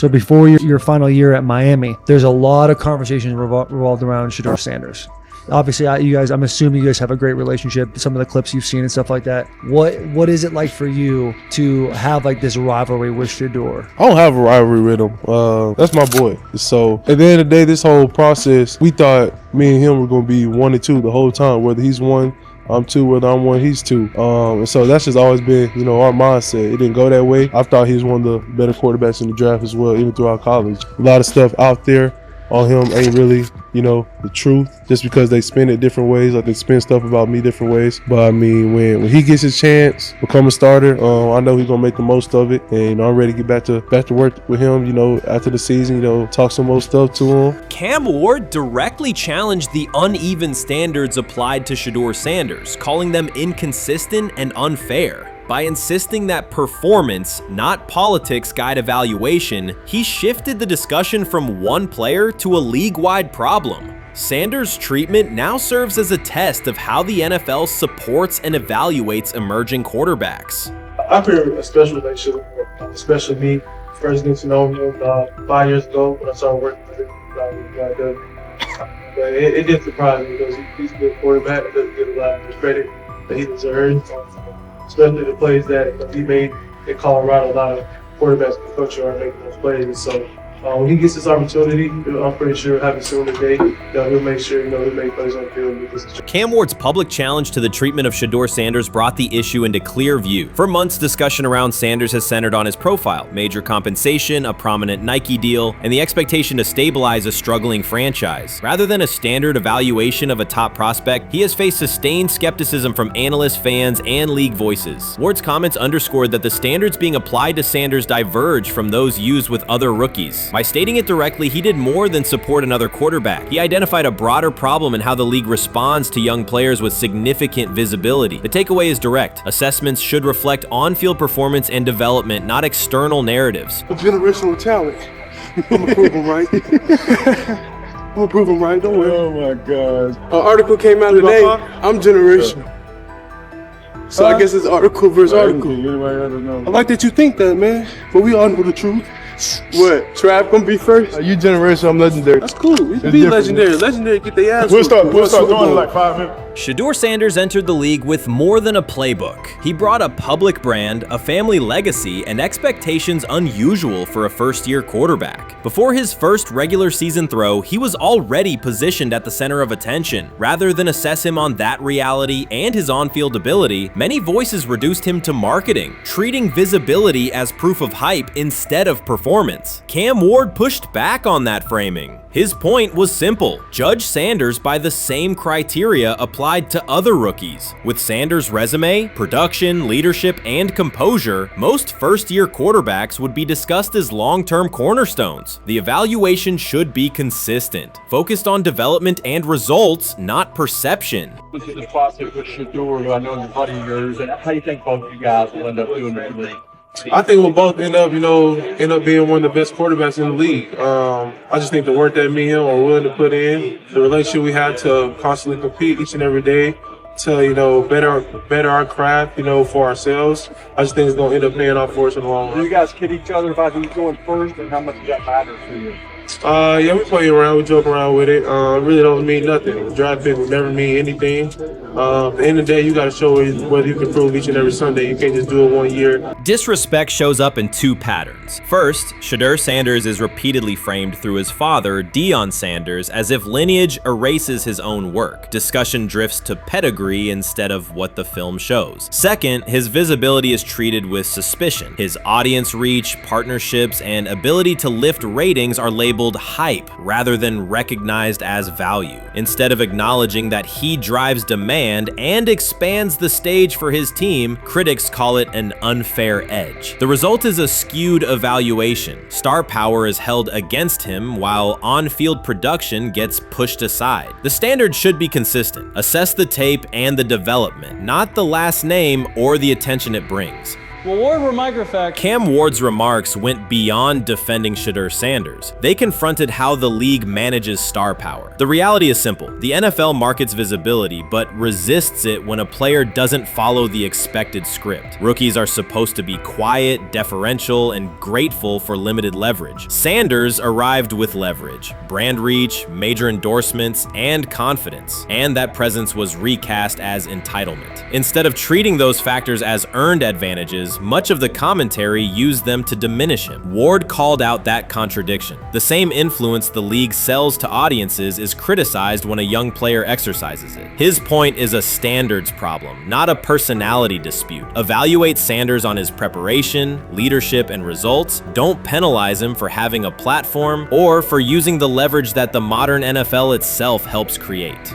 So before your final year at Miami, there's a lot of conversations revolved around Shedeur Sanders. Obviously, I'm assuming you guys have a great relationship. Some of the clips you've seen and stuff like that. What is it like for you to have like this rivalry with Shedeur? I don't have a rivalry with him. That's my boy. So at the end of the day, this whole process, we thought me and him were going to be 1 and 2 the whole time. Whether he's 1, I'm 2. Whether I'm 1, he's 2. And so that's just always been, our mindset. It didn't go that way. I thought he was one of the better quarterbacks in the draft as well, even throughout college. A lot of stuff out there on him ain't really, the truth, just because they spin it different ways. Like they spin stuff about me different ways. But I mean, when he gets his chance, become a starter, I know he's gonna make the most of it. And I'm ready to get back to work with him, after the season, talk some more stuff to him. Cam Ward directly challenged the uneven standards applied to Shedeur Sanders, calling them inconsistent and unfair. By insisting that performance, not politics, guide evaluation, he shifted the discussion from one player to a league-wide problem. Sanders' treatment now serves as a test of how the NFL supports and evaluates emerging quarterbacks. I feel a special relationship, especially me. First getting to know him 5 years ago when I started working with him. But it did surprise me because he's a good quarterback. He doesn't get a lot of credit that he deserves. Especially the plays that he made in Colorado. A lot of quarterbacks in the country are making those plays. So when he gets this opportunity, I'm pretty sure he'll have it soon today. He'll make sure he'll make plays on the field. Cam Ward's public challenge to the treatment of Shedeur Sanders brought the issue into clear view. For months, discussion around Sanders has centered on his profile, major compensation, a prominent Nike deal, and the expectation to stabilize a struggling franchise. Rather than a standard evaluation of a top prospect, he has faced sustained skepticism from analysts, fans, and league voices. Ward's comments underscored that the standards being applied to Sanders diverge from those used with other rookies. By stating it directly, he did more than support another quarterback. He identified a broader problem in how the league responds to young players with significant visibility. The takeaway is direct. Assessments should reflect on-field performance and development, not external narratives. A generational talent. I'm gonna prove him right. I'm gonna prove him right, don't worry. Oh my God. An article came out today. I'm generational. So I guess it's article versus article. I like that you think that, man. But we all know the truth. What? Trav gonna be first? You generational, I'm legendary. That's cool. We can be legendary. Legendary, get their ass. We'll start going in like 5 minutes. Shedeur Sanders entered the league with more than a playbook. He brought a public brand, a family legacy, and expectations unusual for a first-year quarterback. Before his first regular season throw, he was already positioned at the center of attention. Rather than assess him on that reality and his on-field ability, many voices reduced him to marketing, treating visibility as proof of hype instead of performance. Cam Ward pushed back on that framing. His point was simple: judge Sanders by the same criteria applied to other rookies. With Sanders' resume, production, leadership, and composure, most first-year quarterbacks would be discussed as long-term cornerstones. The evaluation should be consistent, focused on development and results, not perception. This is the process with Shedeur, who I know is a buddy of yours, and how do you think both of you guys will end up doing in the league? I think we'll both end up being one of the best quarterbacks in the league. I just think the work that me and him are willing to put in, the relationship we have to constantly compete each and every day, to better our craft, for ourselves. I just think it's gonna end up paying off for us in the long run. Do you guys kid each other about who's going first, and how much does that matter to you? Yeah, we play around, we joke around with it. Really don't mean nothing. The draft pick will never mean anything. At the end of the day, you got to show whether you can prove each and every Sunday. You can't just do it 1 year. Disrespect shows up in two patterns. First, Shedeur Sanders is repeatedly framed through his father, Deion Sanders, as if lineage erases his own work. Discussion drifts to pedigree instead of what the film shows. Second, his visibility is treated with suspicion. His audience reach, partnerships, and ability to lift ratings are labeled hype rather than recognized as value. Instead of acknowledging that he drives demand and expands the stage for his team, critics call it an unfair edge. The result is a skewed evaluation. Star power is held against him while on-field production gets pushed aside. The standard should be consistent. Assess the tape and the development, not the last name or the attention it brings. Well, Ward, where microfact. Cam Ward's remarks went beyond defending Shedeur Sanders. They confronted how the league manages star power. The reality is simple. The NFL markets visibility, but resists it when a player doesn't follow the expected script. Rookies are supposed to be quiet, deferential, and grateful for limited leverage. Sanders arrived with leverage, brand reach, major endorsements, and confidence. And that presence was recast as entitlement. Instead of treating those factors as earned advantages, much of the commentary used them to diminish him. Ward called out that contradiction. The same influence the league sells to audiences is criticized when a young player exercises it. His point is a standards problem, not a personality dispute. Evaluate Sanders on his preparation, leadership, and results. Don't penalize him for having a platform or for using the leverage that the modern NFL itself helps create.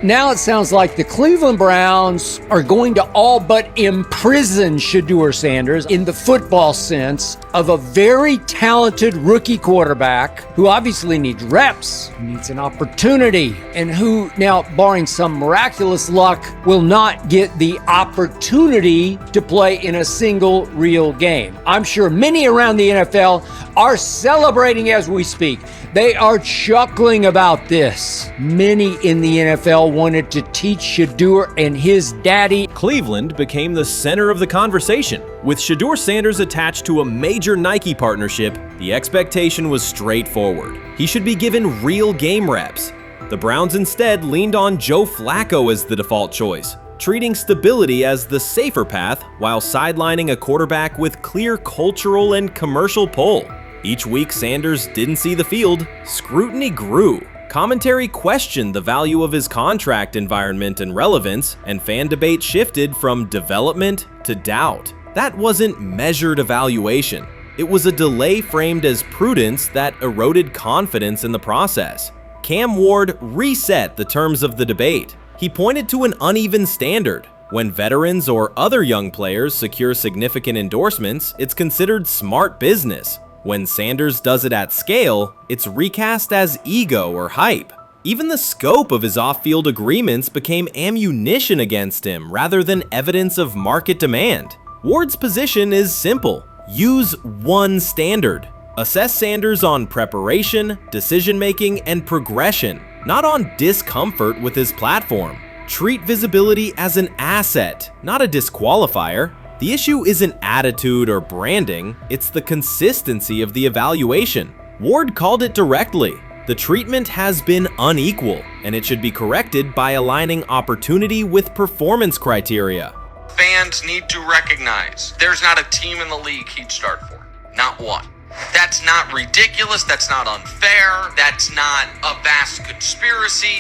Now it sounds like the Cleveland Browns are going to all but imprison Shedeur Sanders in the football sense of a very talented rookie quarterback who obviously needs reps, needs an opportunity, and who now, barring some miraculous luck, will not get the opportunity to play in a single real game. I'm sure many around the NFL are celebrating as we speak. They are chuckling about this. Many in the NFL wanted to teach Shedeur and his daddy. Cleveland became the center of the conversation. With Shedeur Sanders attached to a major Nike partnership, the expectation was straightforward. He should be given real game reps. The Browns instead leaned on Joe Flacco as the default choice, treating stability as the safer path while sidelining a quarterback with clear cultural and commercial pull. Each week Sanders didn't see the field, scrutiny grew. Commentary questioned the value of his contract environment and relevance, and fan debate shifted from development to doubt. That wasn't measured evaluation. It was a delay framed as prudence that eroded confidence in the process. Cam Ward reset the terms of the debate. He pointed to an uneven standard. When veterans or other young players secure significant endorsements, it's considered smart business. When Sanders does it at scale, it's recast as ego or hype. Even the scope of his off-field agreements became ammunition against him rather than evidence of market demand. Ward's position is simple. Use one standard. Assess Sanders on preparation, decision-making, and progression, not on discomfort with his platform. Treat visibility as an asset, not a disqualifier. The issue isn't attitude or branding, it's the consistency of the evaluation. Ward called it directly. The treatment has been unequal, and it should be corrected by aligning opportunity with performance criteria. Fans need to recognize there's not a team in the league he'd start for. Not one. That's not ridiculous, that's not unfair, that's not a vast conspiracy.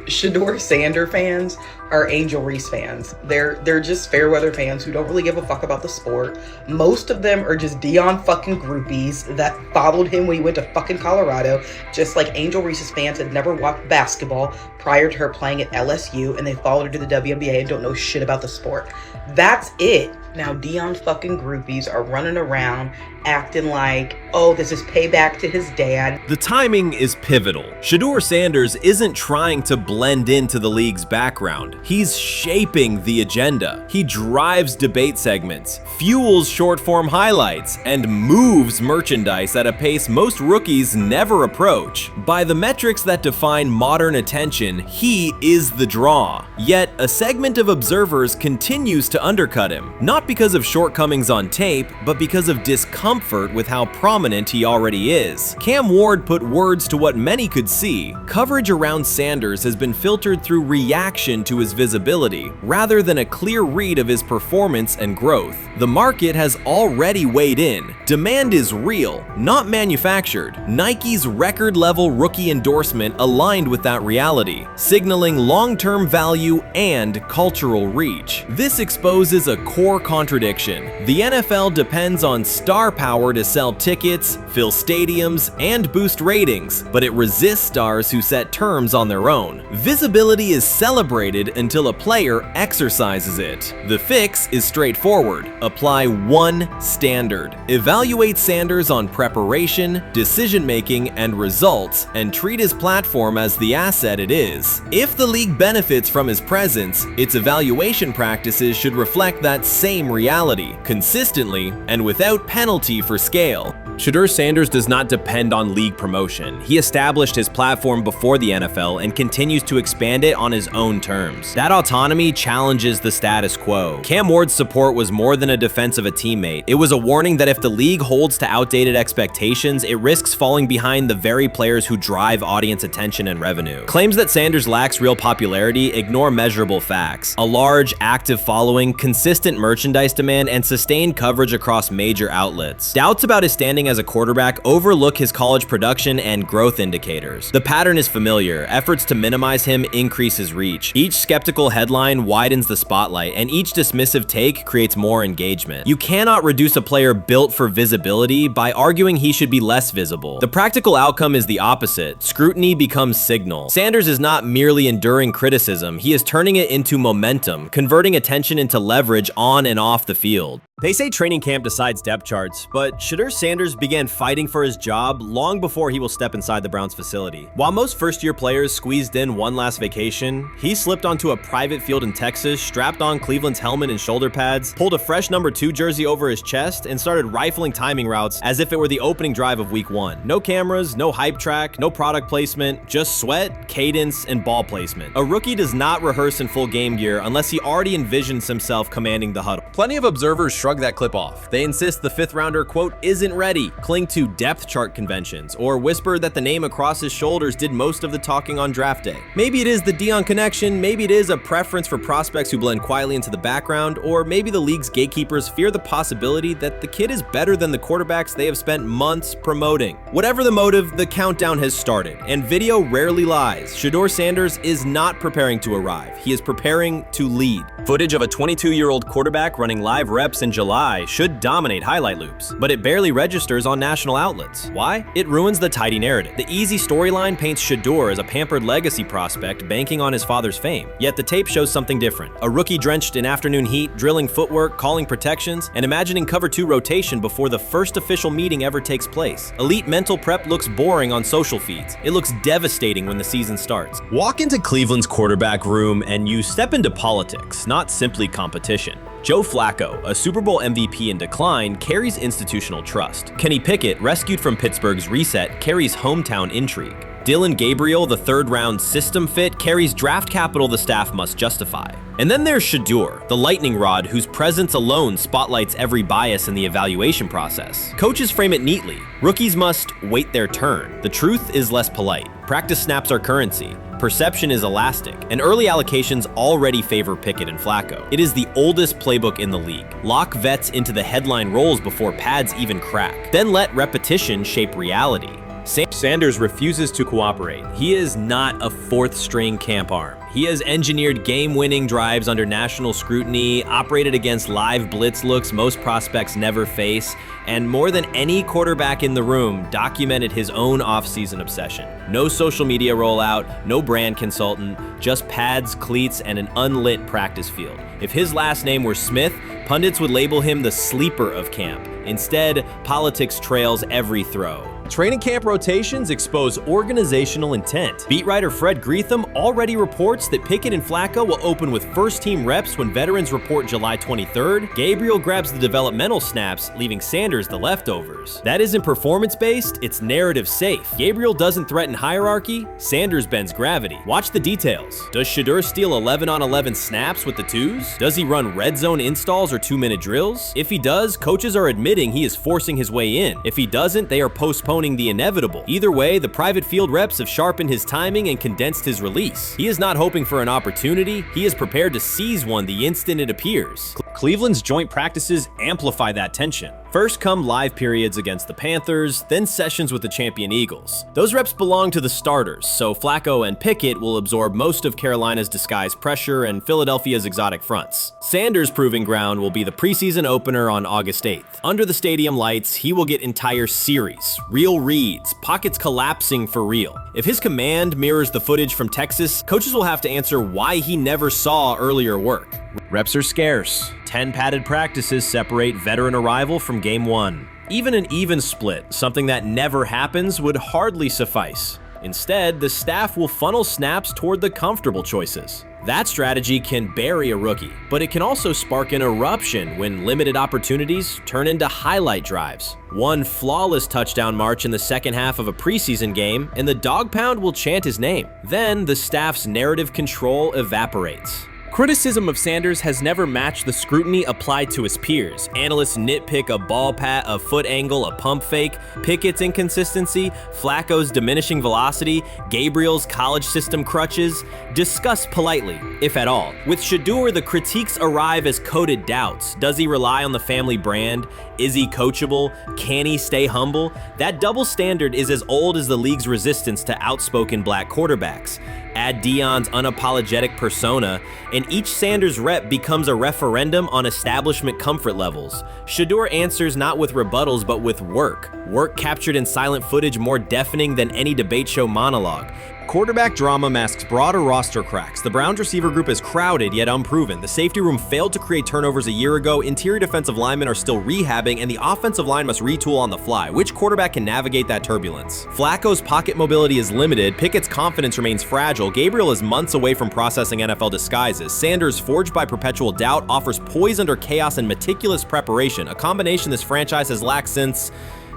Shedeur Sanders fans are Angel Reese fans. They're just fair weather fans who don't really give a fuck about the sport. Most of them are just Dion fucking groupies that followed him when he went to fucking Colorado, just like Angel Reese's fans had never watched basketball prior to her playing at LSU, and they followed her to the WNBA and don't know shit about the sport. That's it. Now Dion fucking groupies are running around acting like, oh, this is payback to his dad. The timing is pivotal. Shedeur Sanders isn't trying to blend into the league's background. He's shaping the agenda. He drives debate segments, fuels short-form highlights, and moves merchandise at a pace most rookies never approach. By the metrics that define modern attention, he is the draw. Yet, a segment of observers continues to undercut him, not because of shortcomings on tape, but because of discomfort with how prominent he already is. Cam Ward put words to what many could see. Coverage around Sanders has been filtered through reaction to his visibility, rather than a clear read of his performance and growth. The market has already weighed in. Demand is real, not manufactured. Nike's record-level rookie endorsement aligned with that reality, signaling long-term value and cultural reach. This exposes a core contradiction. The NFL depends on star power to sell tickets, fill stadiums, and boost ratings, but it resists stars who set terms on their own. Visibility is celebrated until a player exercises it. The fix is straightforward. Apply one standard. Evaluate Sanders on preparation, decision-making, and results, and treat his platform as the asset it is. If the league benefits from his presence, its evaluation practices should reflect that same same reality, consistently and without penalty for scale. Shedeur Sanders does not depend on league promotion. He established his platform before the NFL and continues to expand it on his own terms. That autonomy challenges the status quo. Cam Ward's support was more than a defense of a teammate. It was a warning that if the league holds to outdated expectations, it risks falling behind the very players who drive audience attention and revenue. Claims that Sanders lacks real popularity ignore measurable facts. A large, active following, consistent merchandise demand, and sustained coverage across major outlets. Doubts about his standing as a quarterback overlook his college production and growth indicators. The pattern is familiar. Efforts to minimize him increase his reach. Each skeptical headline widens the spotlight, and each dismissive take creates more engagement. You cannot reduce a player built for visibility by arguing he should be less visible. The practical outcome is the opposite. Scrutiny becomes signal. Sanders is not merely enduring criticism, he is turning it into momentum, converting attention into leverage on and off the field. They say training camp decides depth charts, but Shedeur Sanders began fighting for his job long before he will step inside the Browns facility. While most first-year players squeezed in one last vacation, he slipped onto a private field in Texas, strapped on Cleveland's helmet and shoulder pads, pulled a fresh number 2 jersey over his chest, and started rifling timing routes as if it were the opening drive of week 1. No cameras, no hype track, no product placement, just sweat, cadence, and ball placement. A rookie does not rehearse in full game gear unless he already envisions himself commanding the huddle. Plenty of observers shrug that clip off. They insist the 5th rounder, quote, isn't ready, cling to depth chart conventions, or whisper that the name across his shoulders did most of the talking on draft day. Maybe it is the Deion connection, maybe it is a preference for prospects who blend quietly into the background, or maybe the league's gatekeepers fear the possibility that the kid is better than the quarterbacks they have spent months promoting. Whatever the motive, the countdown has started, and video rarely lies. Shedeur Sanders is not preparing to arrive. He is preparing to lead. Footage of a 22-year-old quarterback running live reps in July should dominate highlight loops, but it barely registers on national outlets. Why? It ruins the tidy narrative. The easy storyline paints Shedeur as a pampered legacy prospect banking on his father's fame. Yet the tape shows something different. A rookie drenched in afternoon heat, drilling footwork, calling protections, and imagining cover 2 rotation before the first official meeting ever takes place. Elite mental prep looks boring on social feeds. It looks devastating when the season starts. Walk into Cleveland's quarterback room and you step into politics, not simply competition. Joe Flacco, a Super Bowl MVP in decline, carries institutional trust. Kenny Pickett, rescued from Pittsburgh's reset, carries hometown intrigue. Dylan Gabriel, the 3rd-round system fit, carries draft capital the staff must justify. And then there's Shedeur, the lightning rod whose presence alone spotlights every bias in the evaluation process. Coaches frame it neatly. Rookies must wait their turn. The truth is less polite. Practice snaps are currency. Perception is elastic, and early allocations already favor Pickett and Flacco. It is the oldest playbook in the league. Lock vets into the headline roles before pads even crack. Then let repetition shape reality. Sanders refuses to cooperate. He is not a 4th-string camp arm. He has engineered game-winning drives under national scrutiny, operated against live blitz looks most prospects never face, and more than any quarterback in the room, documented his own off-season obsession. No social media rollout, no brand consultant, just pads, cleats, and an unlit practice field. If his last name were Smith, pundits would label him the sleeper of camp. Instead, politics trails every throw. Training camp rotations expose organizational intent. Beat writer Fred Greetham already reports that Pickett and Flacco will open with first-team reps when veterans report July 23rd. Gabriel grabs the developmental snaps, leaving Sanders the leftovers. That isn't performance-based, it's narrative-safe. Gabriel doesn't threaten hierarchy, Sanders bends gravity. Watch the details. Does Shedeur steal 11-on-11 snaps with the 2s? Does he run red zone installs or 2-minute drills? If he does, coaches are admitting he is forcing his way in. If he doesn't, they are postponing the inevitable. Either way, the private field reps have sharpened his timing and condensed his release. He is not hoping for an opportunity, he is prepared to seize one the instant it appears. Cleveland's joint practices amplify that tension. First come live periods against the Panthers, then sessions with the champion Eagles. Those reps belong to the starters, so Flacco and Pickett will absorb most of Carolina's disguised pressure and Philadelphia's exotic fronts. Sanders' proving ground will be the preseason opener on August 8th. Under the stadium lights, he will get entire series, real reads, pockets collapsing for real. If his command mirrors the footage from Texas, coaches will have to answer why he never saw earlier work. Reps are scarce. 10 padded practices separate veteran arrival from game 1. Even an even split, something that never happens, would hardly suffice. Instead, the staff will funnel snaps toward the comfortable choices. That strategy can bury a rookie, but it can also spark an eruption when limited opportunities turn into highlight drives. One flawless touchdown march in the second half of a preseason game, and the dog pound will chant his name. Then the staff's narrative control evaporates. Criticism of Sanders has never matched the scrutiny applied to his peers. Analysts nitpick a ball pat, a foot angle, a pump fake, Pickett's inconsistency, Flacco's diminishing velocity, Gabriel's college system crutches, discuss politely, if at all. With Shedeur, the critiques arrive as coded doubts. Does he rely on the family brand? Is he coachable? Can he stay humble? That double standard is as old as the league's resistance to outspoken black quarterbacks. Add Deion's unapologetic persona, and each Sanders rep becomes a referendum on establishment comfort levels. Shedeur answers not with rebuttals, but with work. Work captured in silent footage more deafening than any debate show monologue. Quarterback drama masks broader roster cracks. The Browns receiver group is crowded yet unproven. The safety room failed to create turnovers a year ago. Interior defensive linemen are still rehabbing, and the offensive line must retool on the fly. Which quarterback can navigate that turbulence? Flacco's pocket mobility is limited. Pickett's confidence remains fragile. Gabriel is months away from processing NFL disguises. Sanders, forged by perpetual doubt, offers poise under chaos and meticulous preparation, a combination this franchise has lacked since,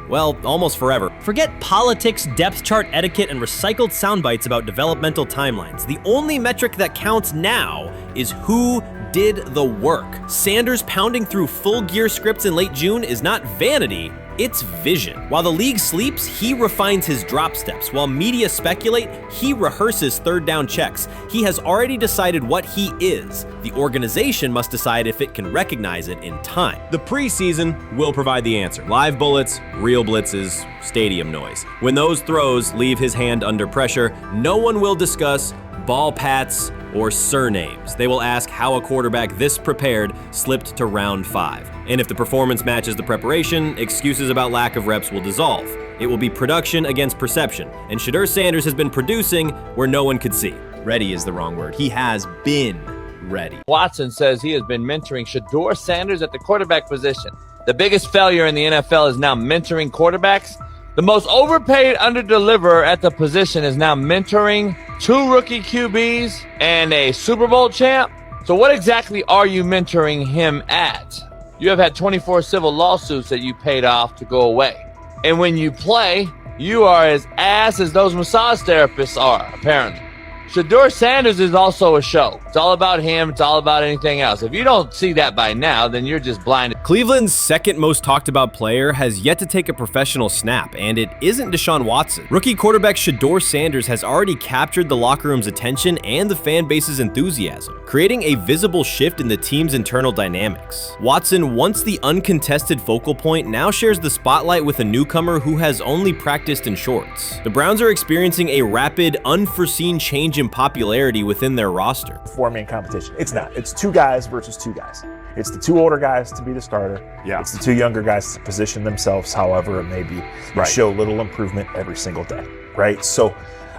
well, almost forever. Forget politics, depth chart etiquette, and recycled sound bites about developmental timelines. The only metric that counts now is who did the work. Sanders pounding through full gear scripts in late June is not vanity, it's vision. While the league sleeps, he refines his drop steps. While media speculate, he rehearses third down checks. He has already decided what he is. The organization must decide if it can recognize it in time. The preseason will provide the answer. Live bullets, real blitzes, stadium noise. When those throws leave his hand under pressure, no one will discuss ball pats or surnames. They will ask how a quarterback this prepared slipped to round 5. And if the performance matches the preparation, excuses about lack of reps will dissolve. It will be production against perception, and Shedeur Sanders has been producing where no one could see. Ready is the wrong word. He has been ready. Watson says he has been mentoring Shedeur Sanders at the quarterback position. The biggest failure in the NFL is now mentoring quarterbacks. The most overpaid underdeliverer at the position is now mentoring 2 rookie QBs and a Super Bowl champ. So what exactly are you mentoring him at? You have had 24 civil lawsuits that you paid off to go away. And when you play, you are as ass as those massage therapists are, apparently. Shedeur Sanders is also a show. It's all about him. It's all about anything else. If you don't see that by now, then you're just blinded. Cleveland's second most talked about player has yet to take a professional snap, and it isn't Deshaun Watson. Rookie quarterback Shedeur Sanders has already captured the locker room's attention and the fan base's enthusiasm, creating a visible shift in the team's internal dynamics. Watson, once the uncontested focal point, now shares the spotlight with a newcomer who has only practiced in shorts. The Browns are experiencing a rapid, unforeseen change in popularity within their roster. Four-man competition. It's not. It's 2 guys versus 2 guys. It's the 2 older guys to be the starter. Yeah. It's the 2 younger guys to position themselves however it may be and show little improvement every single day, right? So,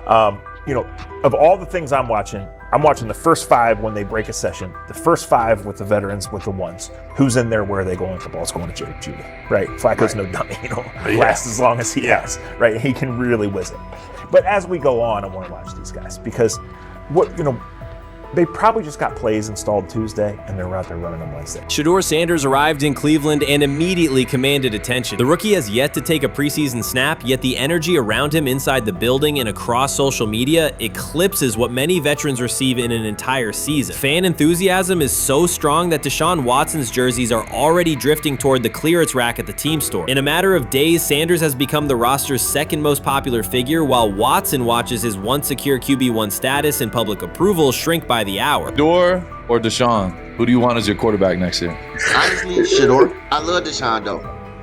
of all the things I'm watching the first 5 when they break a session, the first 5 with the veterans, with the ones. Who's in there, where are they going? The ball's going to Jerry Judy, right? Flacco's no dummy, lasts as long as he has, right? He can really whiz it. But as we go on, I want to watch these guys because they probably just got plays installed Tuesday, and they're out there running on Wednesday. Shedeur Sanders arrived in Cleveland and immediately commanded attention. The rookie has yet to take a preseason snap, yet the energy around him inside the building and across social media eclipses what many veterans receive in an entire season. Fan enthusiasm is so strong that Deshaun Watson's jerseys are already drifting toward the clearance rack at the team store. In a matter of days, Sanders has become the roster's second most popular figure, while Watson watches his once secure QB1 status and public approval shrink by the hour. Shedeur or Deshaun? Who do you want as your quarterback next year? Honestly, Shedeur. I love Deshaun though.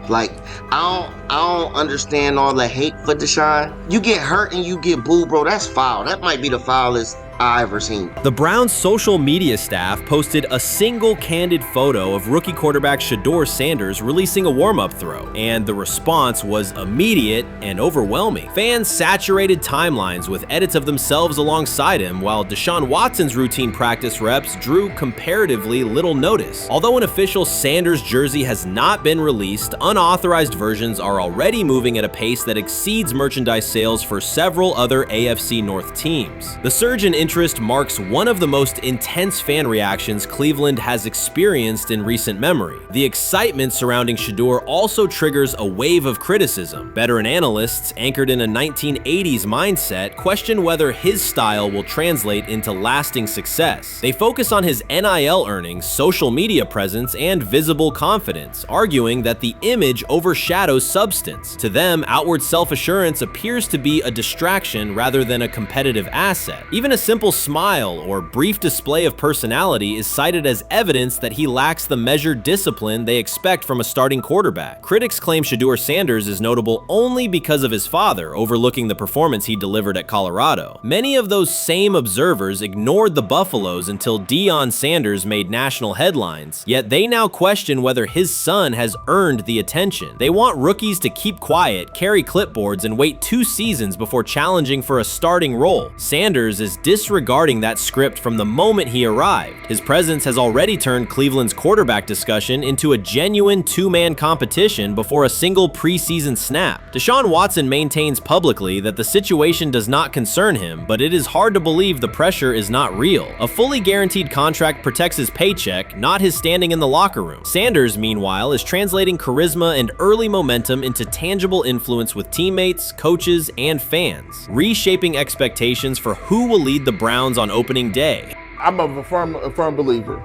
Like, I don't understand all the hate for Deshaun. You get hurt and you get booed, bro. That's foul. That might be the foulest I ever seen. The Browns' social media staff posted a single candid photo of rookie quarterback Shedeur Sanders releasing a warm-up throw, and the response was immediate and overwhelming. Fans saturated timelines with edits of themselves alongside him, while Deshaun Watson's routine practice reps drew comparatively little notice. Although an official Sanders jersey has not been released, unauthorized versions are already moving at a pace that exceeds merchandise sales for several other AFC North teams. The surge in interest marks one of the most intense fan reactions Cleveland has experienced in recent memory. The excitement surrounding Shedeur also triggers a wave of criticism. Veteran analysts, anchored in a 1980s mindset, question whether his style will translate into lasting success. They focus on his NIL earnings, social media presence, and visible confidence, arguing that the image overshadows substance. To them, outward self-assurance appears to be a distraction rather than a competitive asset. Even a simple smile or brief display of personality is cited as evidence that he lacks the measured discipline they expect from a starting quarterback. Critics claim Shedeur Sanders is notable only because of his father, overlooking the performance he delivered at Colorado. Many of those same observers ignored the Buffaloes until Deion Sanders made national headlines, yet they now question whether his son has earned the attention. They want rookies to keep quiet, carry clipboards, and wait 2 seasons before challenging for a starting role. Sanders is disregarding that script from the moment he arrived. His presence has already turned Cleveland's quarterback discussion into a genuine two-man competition before a single preseason snap. Deshaun Watson maintains publicly that the situation does not concern him, but it is hard to believe the pressure is not real. A fully guaranteed contract protects his paycheck, not his standing in the locker room. Sanders, meanwhile, is translating charisma and early momentum into tangible influence with teammates, coaches, and fans, reshaping expectations for who will lead the Browns on opening day. I'm a firm believer.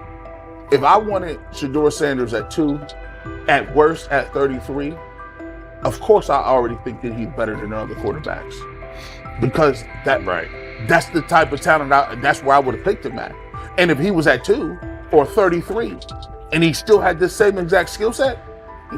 If I wanted Shedeur Sanders at 2, at worst at 33, of course I already think that he's better than other quarterbacks. Because that's the type of talent, that's where I would have picked him at. And if he was at 2 or 33, and he still had this same exact skill set,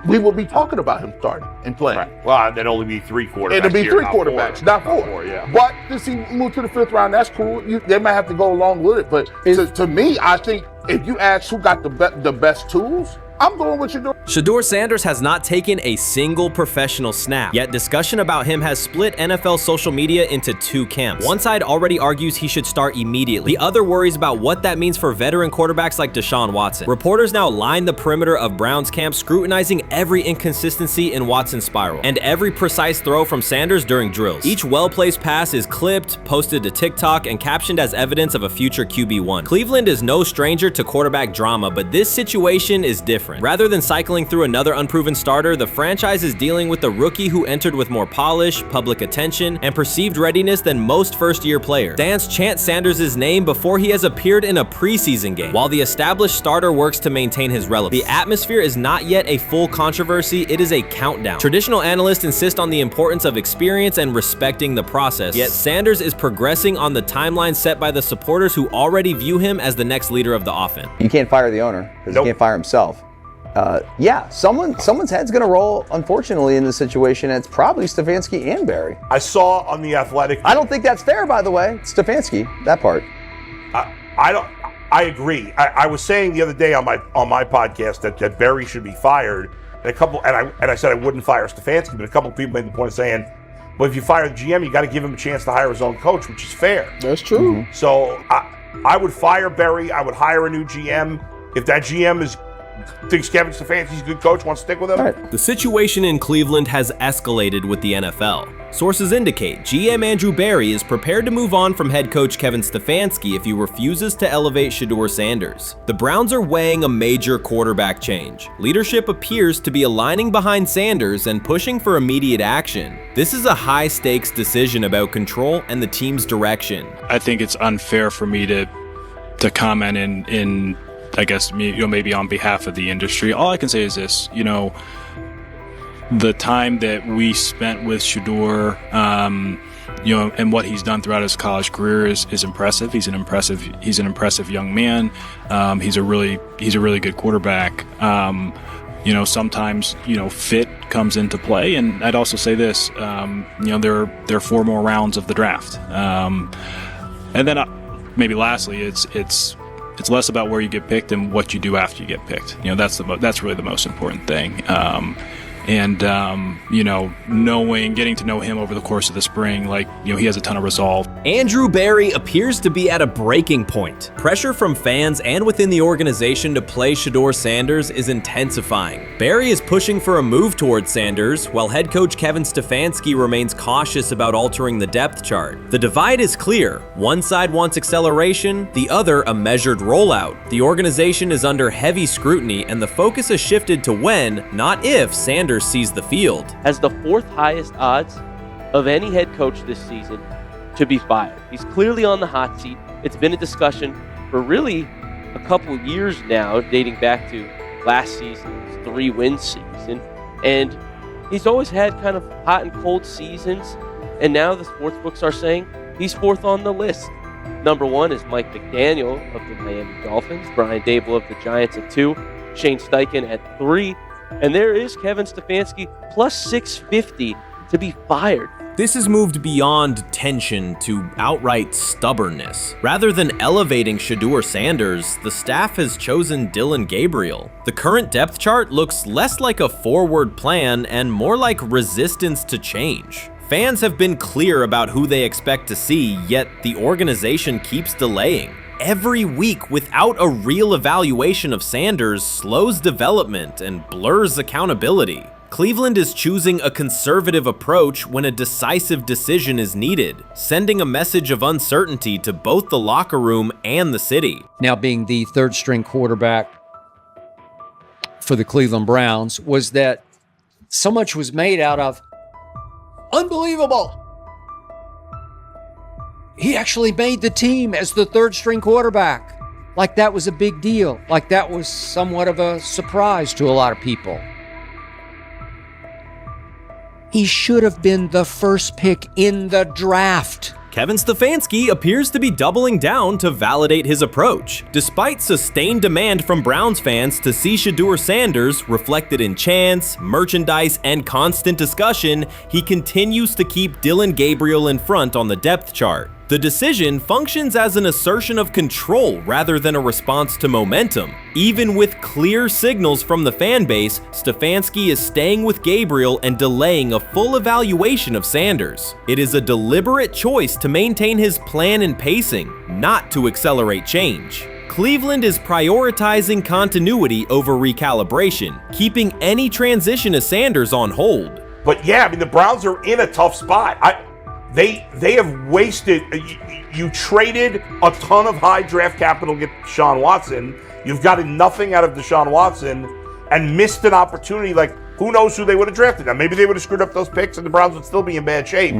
we would be talking about him starting and playing. Right. Well, there'd only be 3 quarterbacks. It'd be here, 3 quarterbacks, not 4. Yeah. But since he moved to the 5th round, that's cool. They might have to go along with it. But to me, I think if you ask who got the best tools, I'm going with Shedeur. Shedeur Sanders has not taken a single professional snap, yet discussion about him has split NFL social media into 2 camps. One side already argues he should start immediately. The other worries about what that means for veteran quarterbacks like Deshaun Watson. Reporters now line the perimeter of Browns camp, scrutinizing every inconsistency in Watson's spiral and every precise throw from Sanders during drills. Each well-placed pass is clipped, posted to TikTok, and captioned as evidence of a future QB1. Cleveland is no stranger to quarterback drama, but this situation is different. Rather than cycling through another unproven starter, the franchise is dealing with a rookie who entered with more polish, public attention, and perceived readiness than most first-year players. Fans chant Sanders' name before he has appeared in a preseason game, while the established starter works to maintain his relevance. The atmosphere is not yet a full controversy, it is a countdown. Traditional analysts insist on the importance of experience and respecting the process, yet Sanders is progressing on the timeline set by the supporters who already view him as the next leader of the offense. You can't fire the owner because he can't fire himself. Yeah, someone's head's going to roll, unfortunately, in this situation. It's probably Stefanski and Barry. I saw on The Athletic. I don't think that's fair, by the way. Stefanski, that part. I agree. I was saying the other day on my podcast that Barry should be fired. And I said I wouldn't fire Stefanski, but a couple of people made the point of saying, well, if you fire the GM, you got to give him a chance to hire his own coach, which is fair. That's true. Mm-hmm. So I would fire Barry. I would hire a new GM. If that GM thinks Kevin Stefanski's a good coach, wants to stick with him. Right. The situation in Cleveland has escalated with the NFL. Sources indicate GM Andrew Barry is prepared to move on from head coach Kevin Stefanski if he refuses to elevate Shedeur Sanders. The Browns are weighing a major quarterback change. Leadership appears to be aligning behind Sanders and pushing for immediate action. This is a high-stakes decision about control and the team's direction. I think it's unfair for me to comment in I guess, maybe on behalf of the industry. All I can say is this, the time that we spent with Shedeur, and what he's done throughout his college career is impressive. He's an impressive young man. He's a really good quarterback. Sometimes, fit comes into play. And I'd also say this, there are 4 more rounds of the draft. And then maybe lastly, it's less about where you get picked and what you do after you get picked. That's really the most important thing. Getting to know him over the course of the spring, he has a ton of resolve. Andrew Barry appears to be at a breaking point. Pressure from fans and within the organization to play Shedeur Sanders is intensifying. Barry is pushing for a move towards Sanders, while head coach Kevin Stefanski remains cautious about altering the depth chart. The divide is clear. One side wants acceleration, the other a measured rollout. The organization is under heavy scrutiny, and the focus has shifted to when, not if, Sanders sees the field. Has the fourth highest odds of any head coach this season to be fired. He's clearly on the hot seat. It's been a discussion for really a couple years now, dating back to last season's 3-win season. And he's always had kind of hot and cold seasons. And now the sports books are saying he's fourth on the list. Number 1 is Mike McDaniel of the Miami Dolphins, Brian Dable of the Giants at 2, Shane Steichen at 3, and there is Kevin Stefanski plus 650 to be fired. This has moved beyond tension to outright stubbornness. Rather than elevating Shedeur Sanders, the staff has chosen Dillon Gabriel. The current depth chart looks less like a forward plan and more like resistance to change. Fans have been clear about who they expect to see, yet the organization keeps delaying. Every week without a real evaluation of Sanders slows development and blurs accountability. Cleveland is choosing a conservative approach when a decisive decision is needed, sending a message of uncertainty to both the locker room and the city. Now being the third string quarterback for the Cleveland Browns, was that so much was made out of unbelievable. He actually made the team as the third string quarterback. Like that was a big deal. Like that was somewhat of a surprise to a lot of people. He should have been the first pick in the draft. Kevin Stefanski appears to be doubling down to validate his approach. Despite sustained demand from Browns fans to see Shedeur Sanders reflected in chants, merchandise, and constant discussion, he continues to keep Dillon Gabriel in front on the depth chart. The decision functions as an assertion of control rather than a response to momentum. Even with clear signals from the fan base, Stefanski is staying with Gabriel and delaying a full evaluation of Sanders. It is a deliberate choice to maintain his plan and pacing, not to accelerate change. Cleveland is prioritizing continuity over recalibration, keeping any transition to Sanders on hold. But yeah, I mean, the Browns are in a tough spot. They have wasted. You traded a ton of high draft capital to get Deshaun Watson. You've gotten nothing out of Deshaun Watson and missed an opportunity. Like, who knows who they would have drafted? Now, maybe they would have screwed up those picks and the Browns would still be in bad shape.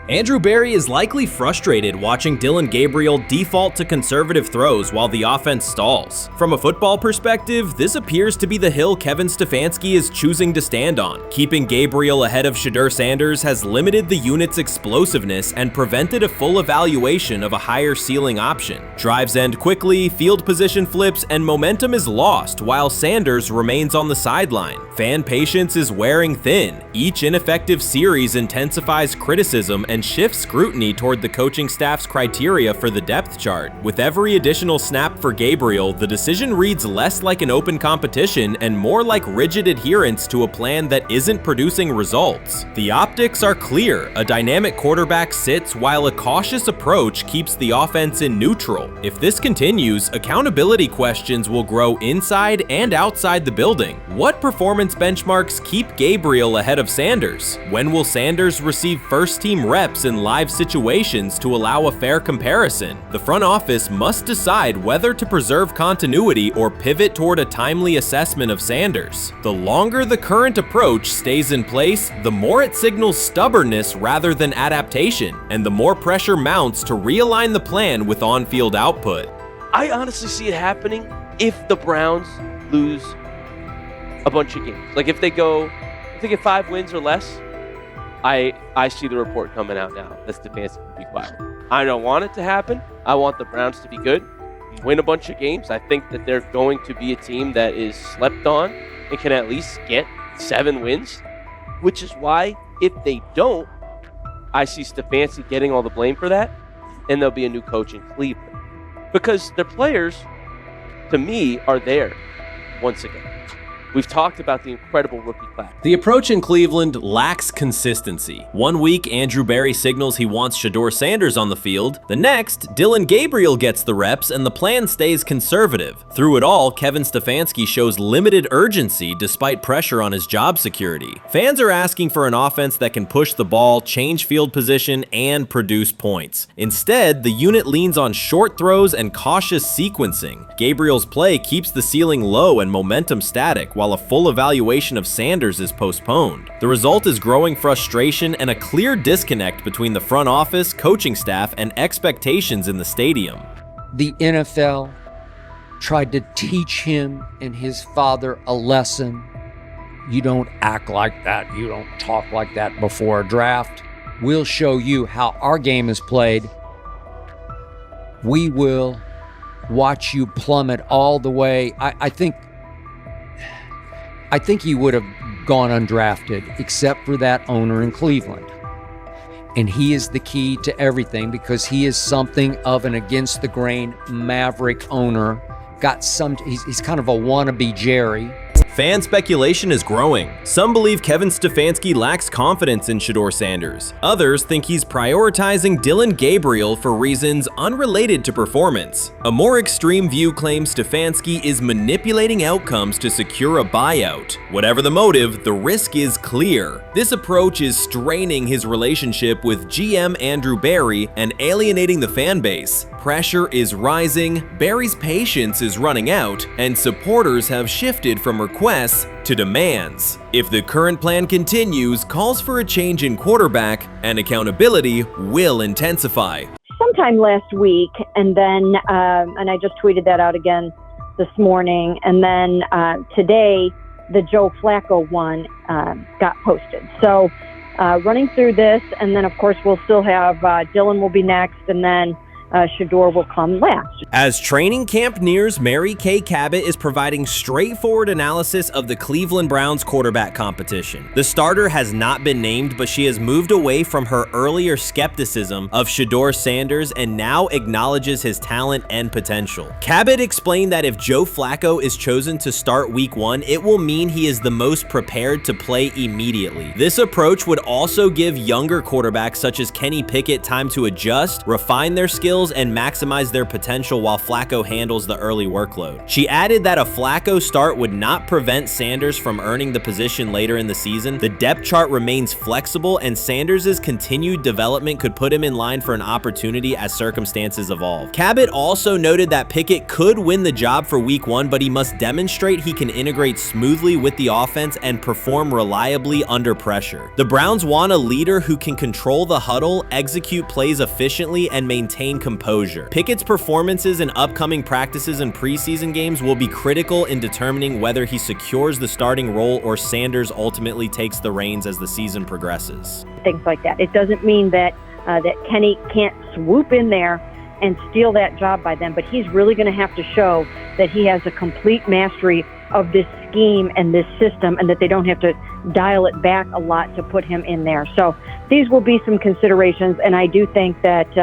Andrew Barry is likely frustrated watching Dillon Gabriel default to conservative throws while the offense stalls. From a football perspective, this appears to be the hill Kevin Stefanski is choosing to stand on. Keeping Gabriel ahead of Shedeur Sanders has limited the unit's explosiveness and prevented a full evaluation of a higher ceiling option. Drives end quickly, field position flips, and momentum is lost while Sanders remains on the sideline. Fan patience is wearing thin. Each ineffective series intensifies criticism and shifts scrutiny toward the coaching staff's criteria for the depth chart. With every additional snap for Gabriel, the decision reads less like an open competition and more like rigid adherence to a plan that isn't producing results. The optics are clear. A dynamic quarterback sits while a cautious approach keeps the offense in neutral. If this continues, accountability questions will grow inside and outside the building. What performance benchmarks keep Gabriel ahead of Sanders? When will Sanders receive first-team reps in live situations to allow a fair comparison? The front office must decide whether to preserve continuity or pivot toward a timely assessment of Sanders. The longer the current approach stays in place, the more it signals stubbornness rather than adaptation, and the more pressure mounts to realign the plan with on-field output. I honestly see it happening if the Browns lose a bunch of games. Like if they get 5 wins or less, I see the report coming out now that Stefanski will be fired. I don't want it to happen. I want the Browns to be good, win a bunch of games. I think that they're going to be a team that is slept on and can at least get 7 wins, which is why if they don't, I see Stefanski getting all the blame for that, and there'll be a new coach in Cleveland. because their players, to me, are there once again. We've talked about the incredible rookie class. The approach in Cleveland lacks consistency. One week, Andrew Berry signals he wants Shedeur Sanders on the field. The next, Dillon Gabriel gets the reps and the plan stays conservative. Through it all, Kevin Stefanski shows limited urgency despite pressure on his job security. Fans are asking for an offense that can push the ball, change field position, and produce points. Instead, the unit leans on short throws and cautious sequencing. Gabriel's play keeps the ceiling low and momentum static, while a full evaluation of Sanders is postponed. The result is growing frustration and a clear disconnect between the front office, coaching staff, and expectations in the stadium. The NFL tried to teach him and his father a lesson. You don't act like that. You don't talk like that before a draft. We'll show you how our game is played. We will watch you plummet all the way. I think he would have gone undrafted except for that owner in Cleveland. And he is the key to everything because he is something of an against the grain maverick owner. He's kind of a wannabe Jerry. Fan speculation is growing. Some believe Kevin Stefanski lacks confidence in Shedeur Sanders. Others think he's prioritizing Dillon Gabriel for reasons unrelated to performance. A more extreme view claims Stefanski is manipulating outcomes to secure a buyout. Whatever the motive, the risk is clear. This approach is straining his relationship with GM Andrew Berry and alienating the fan base. Pressure is rising, Berry's patience is running out, and supporters have shifted from requests to demands. If the current plan continues, calls for a change in quarterback and accountability will intensify. Sometime last week, and then, and I just tweeted that out again this morning, and then today, the Joe Flacco one got posted. So running through this, and then of course we'll still have Dillon will be next, and then Shedeur will come last. As training camp nears, Mary Kay Cabot is providing straightforward analysis of the Cleveland Browns quarterback competition. The starter has not been named, but she has moved away from her earlier skepticism of Shedeur Sanders and now acknowledges his talent and potential. Cabot explained that if Joe Flacco is chosen to start week 1, it will mean he is the most prepared to play immediately. This approach would also give younger quarterbacks such as Kenny Pickett time to adjust, refine their skills, and maximize their potential while Flacco handles the early workload. She added that a Flacco start would not prevent Sanders from earning the position later in the season. The depth chart remains flexible, and Sanders' continued development could put him in line for an opportunity as circumstances evolve. Cabot also noted that Pickett could win the job for week 1, but he must demonstrate he can integrate smoothly with the offense and perform reliably under pressure. The Browns want a leader who can control the huddle, execute plays efficiently, and maintain composure. Pickett's performances in upcoming practices and preseason games will be critical in determining whether he secures the starting role or Sanders ultimately takes the reins as the season progresses. Things like that. It doesn't mean that that Kenny can't swoop in there and steal that job by them, but he's really going to have to show that he has a complete mastery of this scheme and this system, and that they don't have to dial it back a lot to put him in there. So these will be some considerations, and I do think that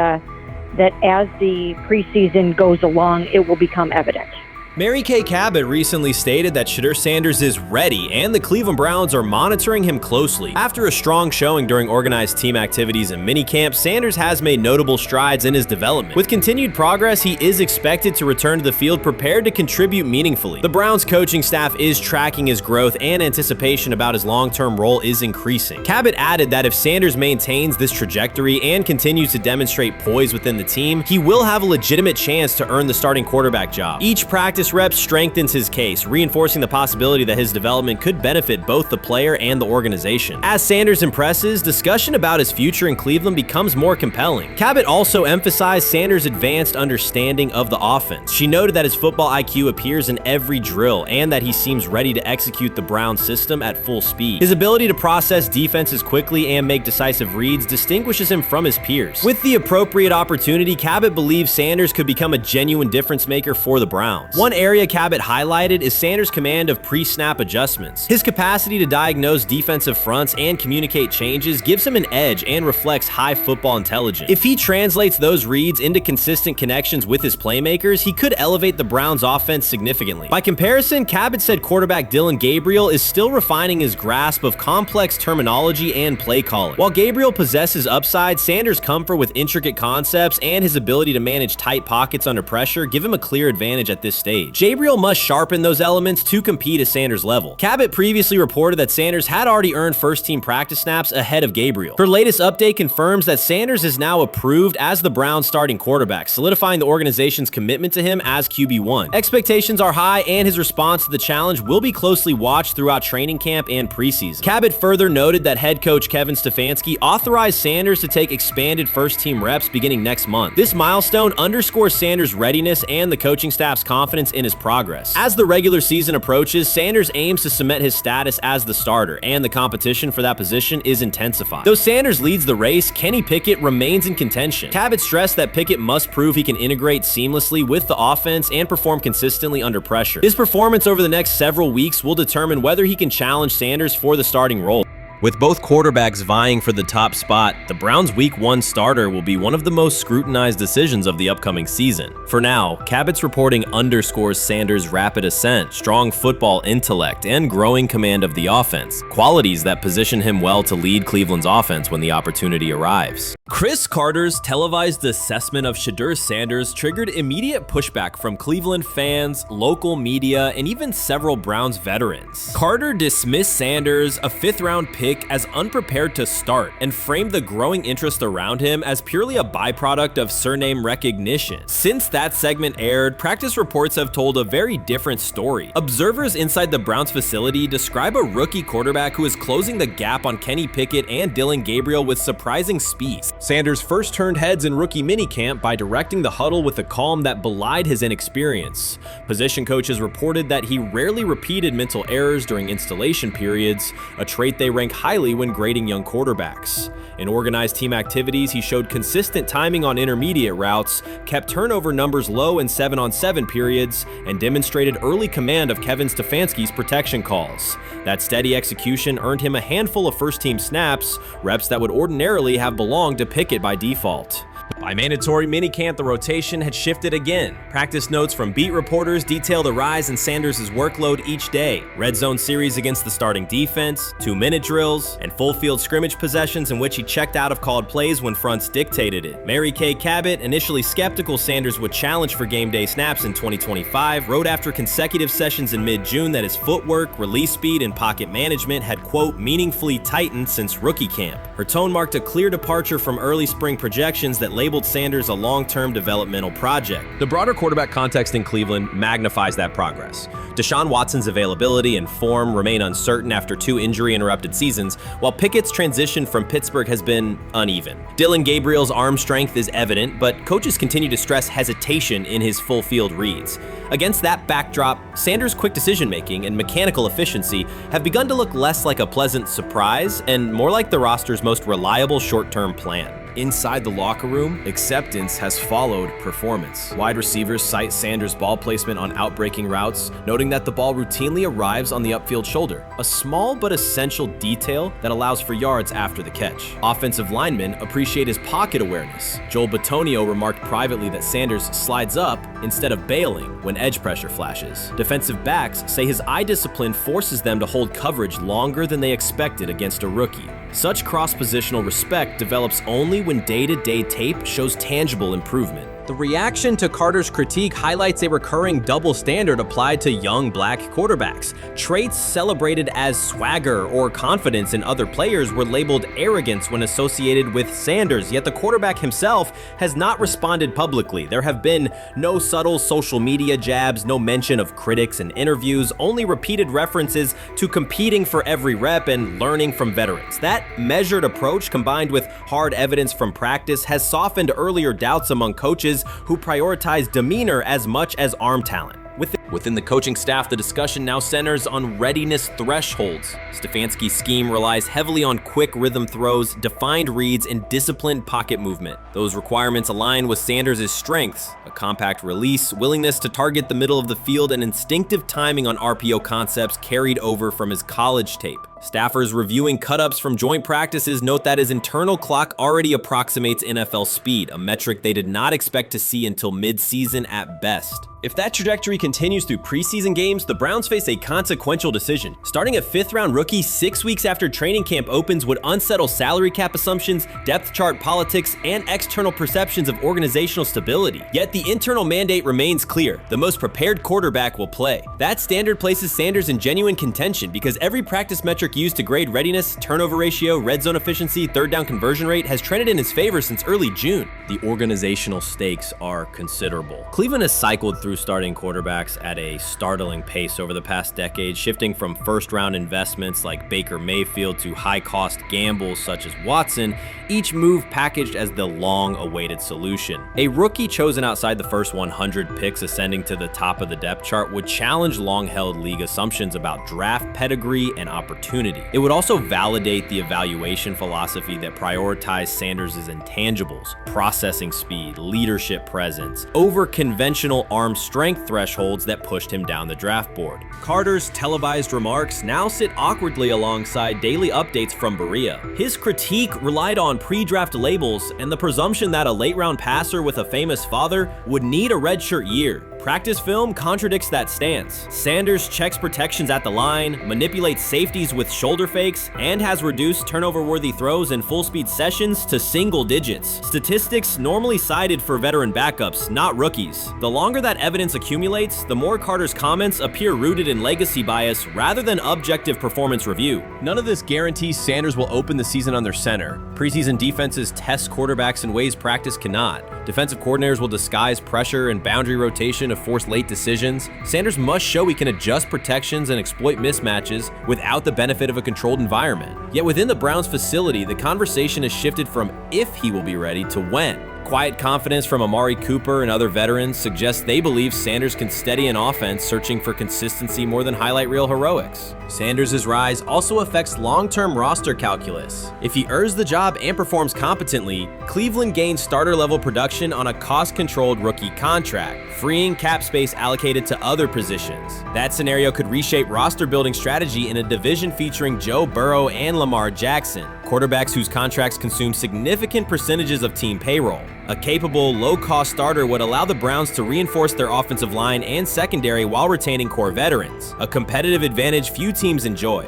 that as the preseason goes along, it will become evident. Mary Kay Cabot recently stated that Shedeur Sanders is ready, and the Cleveland Browns are monitoring him closely. After a strong showing during organized team activities and minicamp, Sanders has made notable strides in his development. With continued progress, he is expected to return to the field prepared to contribute meaningfully. The Browns coaching staff is tracking his growth, and anticipation about his long-term role is increasing. Cabot added that if Sanders maintains this trajectory and continues to demonstrate poise within the team, he will have a legitimate chance to earn the starting quarterback job. Each practice rep strengthens his case, reinforcing the possibility that his development could benefit both the player and the organization. As Sanders impresses, discussion about his future in Cleveland becomes more compelling. Cabot also emphasized Sanders' advanced understanding of the offense. She noted that his football IQ appears in every drill and that he seems ready to execute the Browns system at full speed. His ability to process defenses quickly and make decisive reads distinguishes him from his peers. With the appropriate opportunity, Cabot believes Sanders could become a genuine difference maker for the Browns. One One area Cabot highlighted is Sanders' command of pre-snap adjustments. His capacity to diagnose defensive fronts and communicate changes gives him an edge and reflects high football intelligence. If he translates those reads into consistent connections with his playmakers, he could elevate the Browns' offense significantly. By comparison, Cabot said quarterback Dillon Gabriel is still refining his grasp of complex terminology and play calling. While Gabriel possesses upside, Sanders' comfort with intricate concepts and his ability to manage tight pockets under pressure give him a clear advantage at this stage. Gabriel must sharpen those elements to compete at Sanders' level. Cabot previously reported that Sanders had already earned first-team practice snaps ahead of Gabriel. Her latest update confirms that Sanders is now approved as the Browns' starting quarterback, solidifying the organization's commitment to him as QB1. Expectations are high, and his response to the challenge will be closely watched throughout training camp and preseason. Cabot further noted that head coach Kevin Stefanski authorized Sanders to take expanded first-team reps beginning next month. This milestone underscores Sanders' readiness and the coaching staff's confidence in his progress. As the regular season approaches, Sanders aims to cement his status as the starter, and the competition for that position is intensified. Though Sanders leads the race, Kenny Pickett remains in contention. Cabot stressed that Pickett must prove he can integrate seamlessly with the offense and perform consistently under pressure. His performance over the next several weeks will determine whether he can challenge Sanders for the starting role. With both quarterbacks vying for the top spot, the Browns' Week 1 starter will be one of the most scrutinized decisions of the upcoming season. For now, Cabot's reporting underscores Sanders' rapid ascent, strong football intellect, and growing command of the offense, qualities that position him well to lead Cleveland's offense when the opportunity arrives. Chris Carter's televised assessment of Shedeur Sanders triggered immediate pushback from Cleveland fans, local media, and even several Browns veterans. Carter dismissed Sanders, a fifth-round pick, as unprepared to start, and framed the growing interest around him as purely a byproduct of surname recognition. Since that segment aired, practice reports have told a very different story. Observers inside the Browns facility describe a rookie quarterback who is closing the gap on Kenny Pickett and Dillon Gabriel with surprising speed. Sanders first turned heads in rookie minicamp by directing the huddle with a calm that belied his inexperience. Position coaches reported that he rarely repeated mental errors during installation periods, a trait they rank highly when grading young quarterbacks. In organized team activities, he showed consistent timing on intermediate routes, kept turnover numbers low in 7-on-7 periods, and demonstrated early command of Kevin Stefanski's protection calls. That steady execution earned him a handful of first-team snaps, reps that would ordinarily have belonged to Pickett by default. By mandatory minicamp, the rotation had shifted again. Practice notes from beat reporters detail the rise in Sanders' workload each day. Red zone series against the starting defense, 2-minute drills, and full field scrimmage possessions in which he checked out of called plays when fronts dictated it. Mary Kay Cabot, initially skeptical Sanders would challenge for game day snaps in 2025, wrote after consecutive sessions in mid-June that his footwork, release speed, and pocket management had, quote, meaningfully tightened since rookie camp. Her tone marked a clear departure from early spring projections that labeled Sanders a long-term developmental project. The broader quarterback context in Cleveland magnifies that progress. Deshaun Watson's availability and form remain uncertain after 2 injury-interrupted seasons, while Pickett's transition from Pittsburgh has been uneven. Dillon Gabriel's arm strength is evident, but coaches continue to stress hesitation in his full-field reads. Against that backdrop, Sanders' quick decision-making and mechanical efficiency have begun to look less like a pleasant surprise and more like the roster's most reliable short-term plan. Inside the locker room, acceptance has followed performance. Wide receivers cite Sanders' ball placement on outbreaking routes, noting that the ball routinely arrives on the upfield shoulder, a small but essential detail that allows for yards after the catch. Offensive linemen appreciate his pocket awareness. Joel Bitonio remarked privately that Sanders slides up instead of bailing when edge pressure flashes. Defensive backs say his eye discipline forces them to hold coverage longer than they expected against a rookie. Such cross-positional respect develops only when day-to-day tape shows tangible improvement. The reaction to Carter's critique highlights a recurring double standard applied to young black quarterbacks. Traits celebrated as swagger or confidence in other players were labeled arrogance when associated with Sanders, yet the quarterback himself has not responded publicly. There have been no subtle social media jabs, no mention of critics and interviews, only repeated references to competing for every rep and learning from veterans. That measured approach, combined with hard evidence from practice, has softened earlier doubts among coaches who prioritize demeanor as much as arm talent. With Within the coaching staff, the discussion now centers on readiness thresholds. Stefanski's scheme relies heavily on quick rhythm throws, defined reads, and disciplined pocket movement. Those requirements align with Sanders' strengths: a compact release, willingness to target the middle of the field, and instinctive timing on RPO concepts carried over from his college tape. Staffers reviewing cut-ups from joint practices note that his internal clock already approximates NFL speed, a metric they did not expect to see until mid-season at best. If that trajectory continues through preseason games, the Browns face a consequential decision. Starting a 5th-round rookie 6 weeks after training camp opens would unsettle salary cap assumptions, depth chart politics, and external perceptions of organizational stability. Yet the internal mandate remains clear: the most prepared quarterback will play. That standard places Sanders in genuine contention because every practice metric used to grade readiness, turnover ratio, red zone efficiency, third down conversion rate has trended in his favor since early June. The organizational stakes are considerable. Cleveland has cycled through starting quarterbacks at a startling pace over the past decade, shifting from first-round investments like Baker Mayfield to high-cost gambles such as Watson, each move packaged as the long-awaited solution. A rookie chosen outside the first 100 picks ascending to the top of the depth chart would challenge long-held league assumptions about draft pedigree and opportunity. It would also validate the evaluation philosophy that prioritized Sanders' intangibles: processing speed, leadership presence, over conventional arm strength thresholds that pushed him down the draft board. Carter's televised remarks now sit awkwardly alongside daily updates from Berea. His critique relied on pre-draft labels and the presumption that a late-round passer with a famous father would need a redshirt year. Practice film contradicts that stance. Sanders checks protections at the line, manipulates safeties with shoulder fakes, and has reduced turnover-worthy throws in full-speed sessions to single digits. Statistics normally cited for veteran backups, not rookies. The longer that evidence accumulates, the more Carter's comments appear rooted in legacy bias rather than objective performance review. None of this guarantees Sanders will open the season under center. Preseason defenses test quarterbacks in ways practice cannot. Defensive coordinators will disguise pressure and boundary rotation to force late decisions. Sanders must show he can adjust protections and exploit mismatches without the benefit of a controlled environment. Yet within the Browns facility, the conversation has shifted from if he will be ready to when. Quiet confidence from Amari Cooper and other veterans suggests they believe Sanders can steady an offense searching for consistency more than highlight reel heroics. Sanders' rise also affects long-term roster calculus. If he earns the job and performs competently, Cleveland gains starter-level production on a cost-controlled rookie contract, freeing cap space allocated to other positions. That scenario could reshape roster-building strategy in a division featuring Joe Burrow and Lamar Jackson, quarterbacks whose contracts consume significant percentages of team payroll. A capable, low-cost starter would allow the Browns to reinforce their offensive line and secondary while retaining core veterans, a competitive advantage few teams enjoy.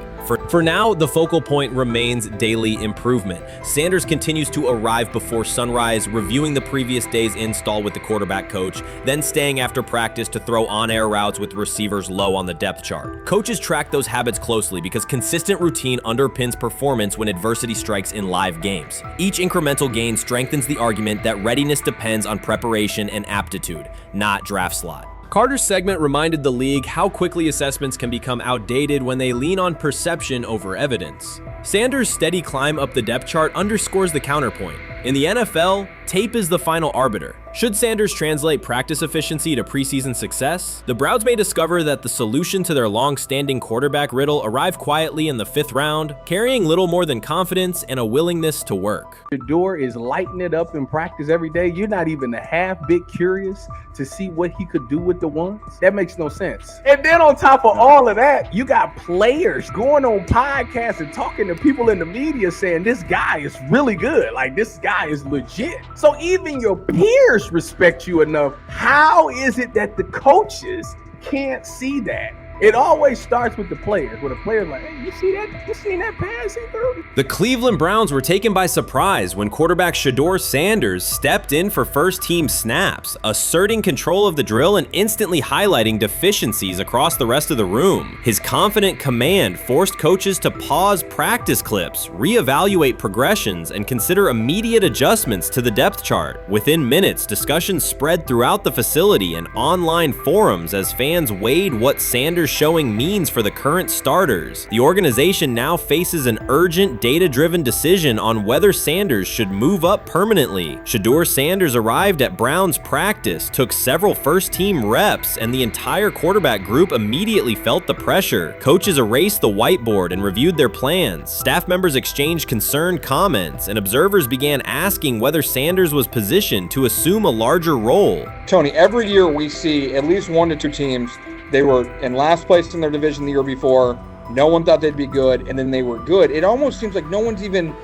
For now, the focal point remains daily improvement. Sanders continues to arrive before sunrise, reviewing the previous day's install with the quarterback coach, then staying after practice to throw on-air routes with receivers low on the depth chart. Coaches track those habits closely because consistent routine underpins performance when adversity strikes in live games. Each incremental gain strengthens the argument that readiness depends on preparation and aptitude, not draft slot. Carter's segment reminded the league how quickly assessments can become outdated when they lean on perception over evidence. Sanders' steady climb up the depth chart underscores the counterpoint. In the NFL, tape is the final arbiter. Should Sanders translate practice efficiency to preseason success, the Browns may discover that the solution to their long-standing quarterback riddle arrived quietly in the 5th round, carrying little more than confidence and a willingness to work. Shedeur is lighting it up in practice every day. You're not even a half bit curious to see what he could do with the ones. That makes no sense. And then on top of all of that, you got players going on podcasts and talking to people in the media saying this guy is really good. Like, this guy is legit. So even your peers respect you enough. How is it that the coaches can't see that? It always starts with the players, where the player's like, hey, you see that? You seen that pass he threw? The Cleveland Browns were taken by surprise when quarterback Shedeur Sanders stepped in for first-team snaps, asserting control of the drill and instantly highlighting deficiencies across the rest of the room. His confident command forced coaches to pause practice clips, reevaluate progressions, and consider immediate adjustments to the depth chart. Within minutes, discussions spread throughout the facility and online forums as fans weighed what Sanders showing means for the current starters. The organization now faces an urgent, data-driven decision on whether Sanders should move up permanently. Shedeur Sanders arrived at Browns practice, took several first-team reps, and the entire quarterback group immediately felt the pressure. Coaches erased the whiteboard and reviewed their plans. Staff members exchanged concerned comments, and observers began asking whether Sanders was positioned to assume a larger role. Tony, every year we see at least 1 to 2 teams, they were in last place in their division the year before, no one thought they'd be good, and then they were good. It almost seems like no one's even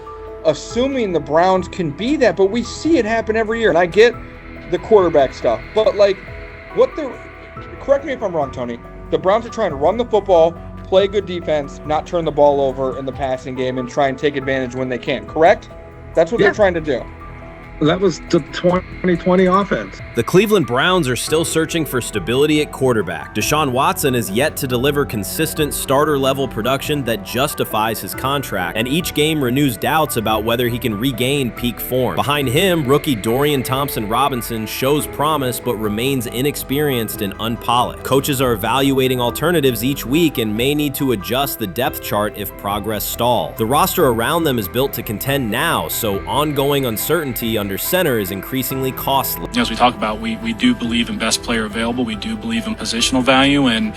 assuming the Browns can be that, but we see it happen every year. And I get the quarterback stuff, but like, correct me if I'm wrong, Tony, the Browns are trying to run the football, play good defense, not turn the ball over in the passing game, and try and take advantage when they can, correct? That's what they're trying to do. That was the 2020 offense. The Cleveland Browns are still searching for stability at quarterback. Deshaun Watson is yet to deliver consistent starter-level production that justifies his contract, and each game renews doubts about whether he can regain peak form. Behind him, rookie Dorian Thompson-Robinson shows promise but remains inexperienced and unpolished. Coaches are evaluating alternatives each week and may need to adjust the depth chart if progress stalls. The roster around them is built to contend now, so ongoing uncertainty under center is increasingly costly. As we talk about, we do believe in best player available. We do believe in positional value, and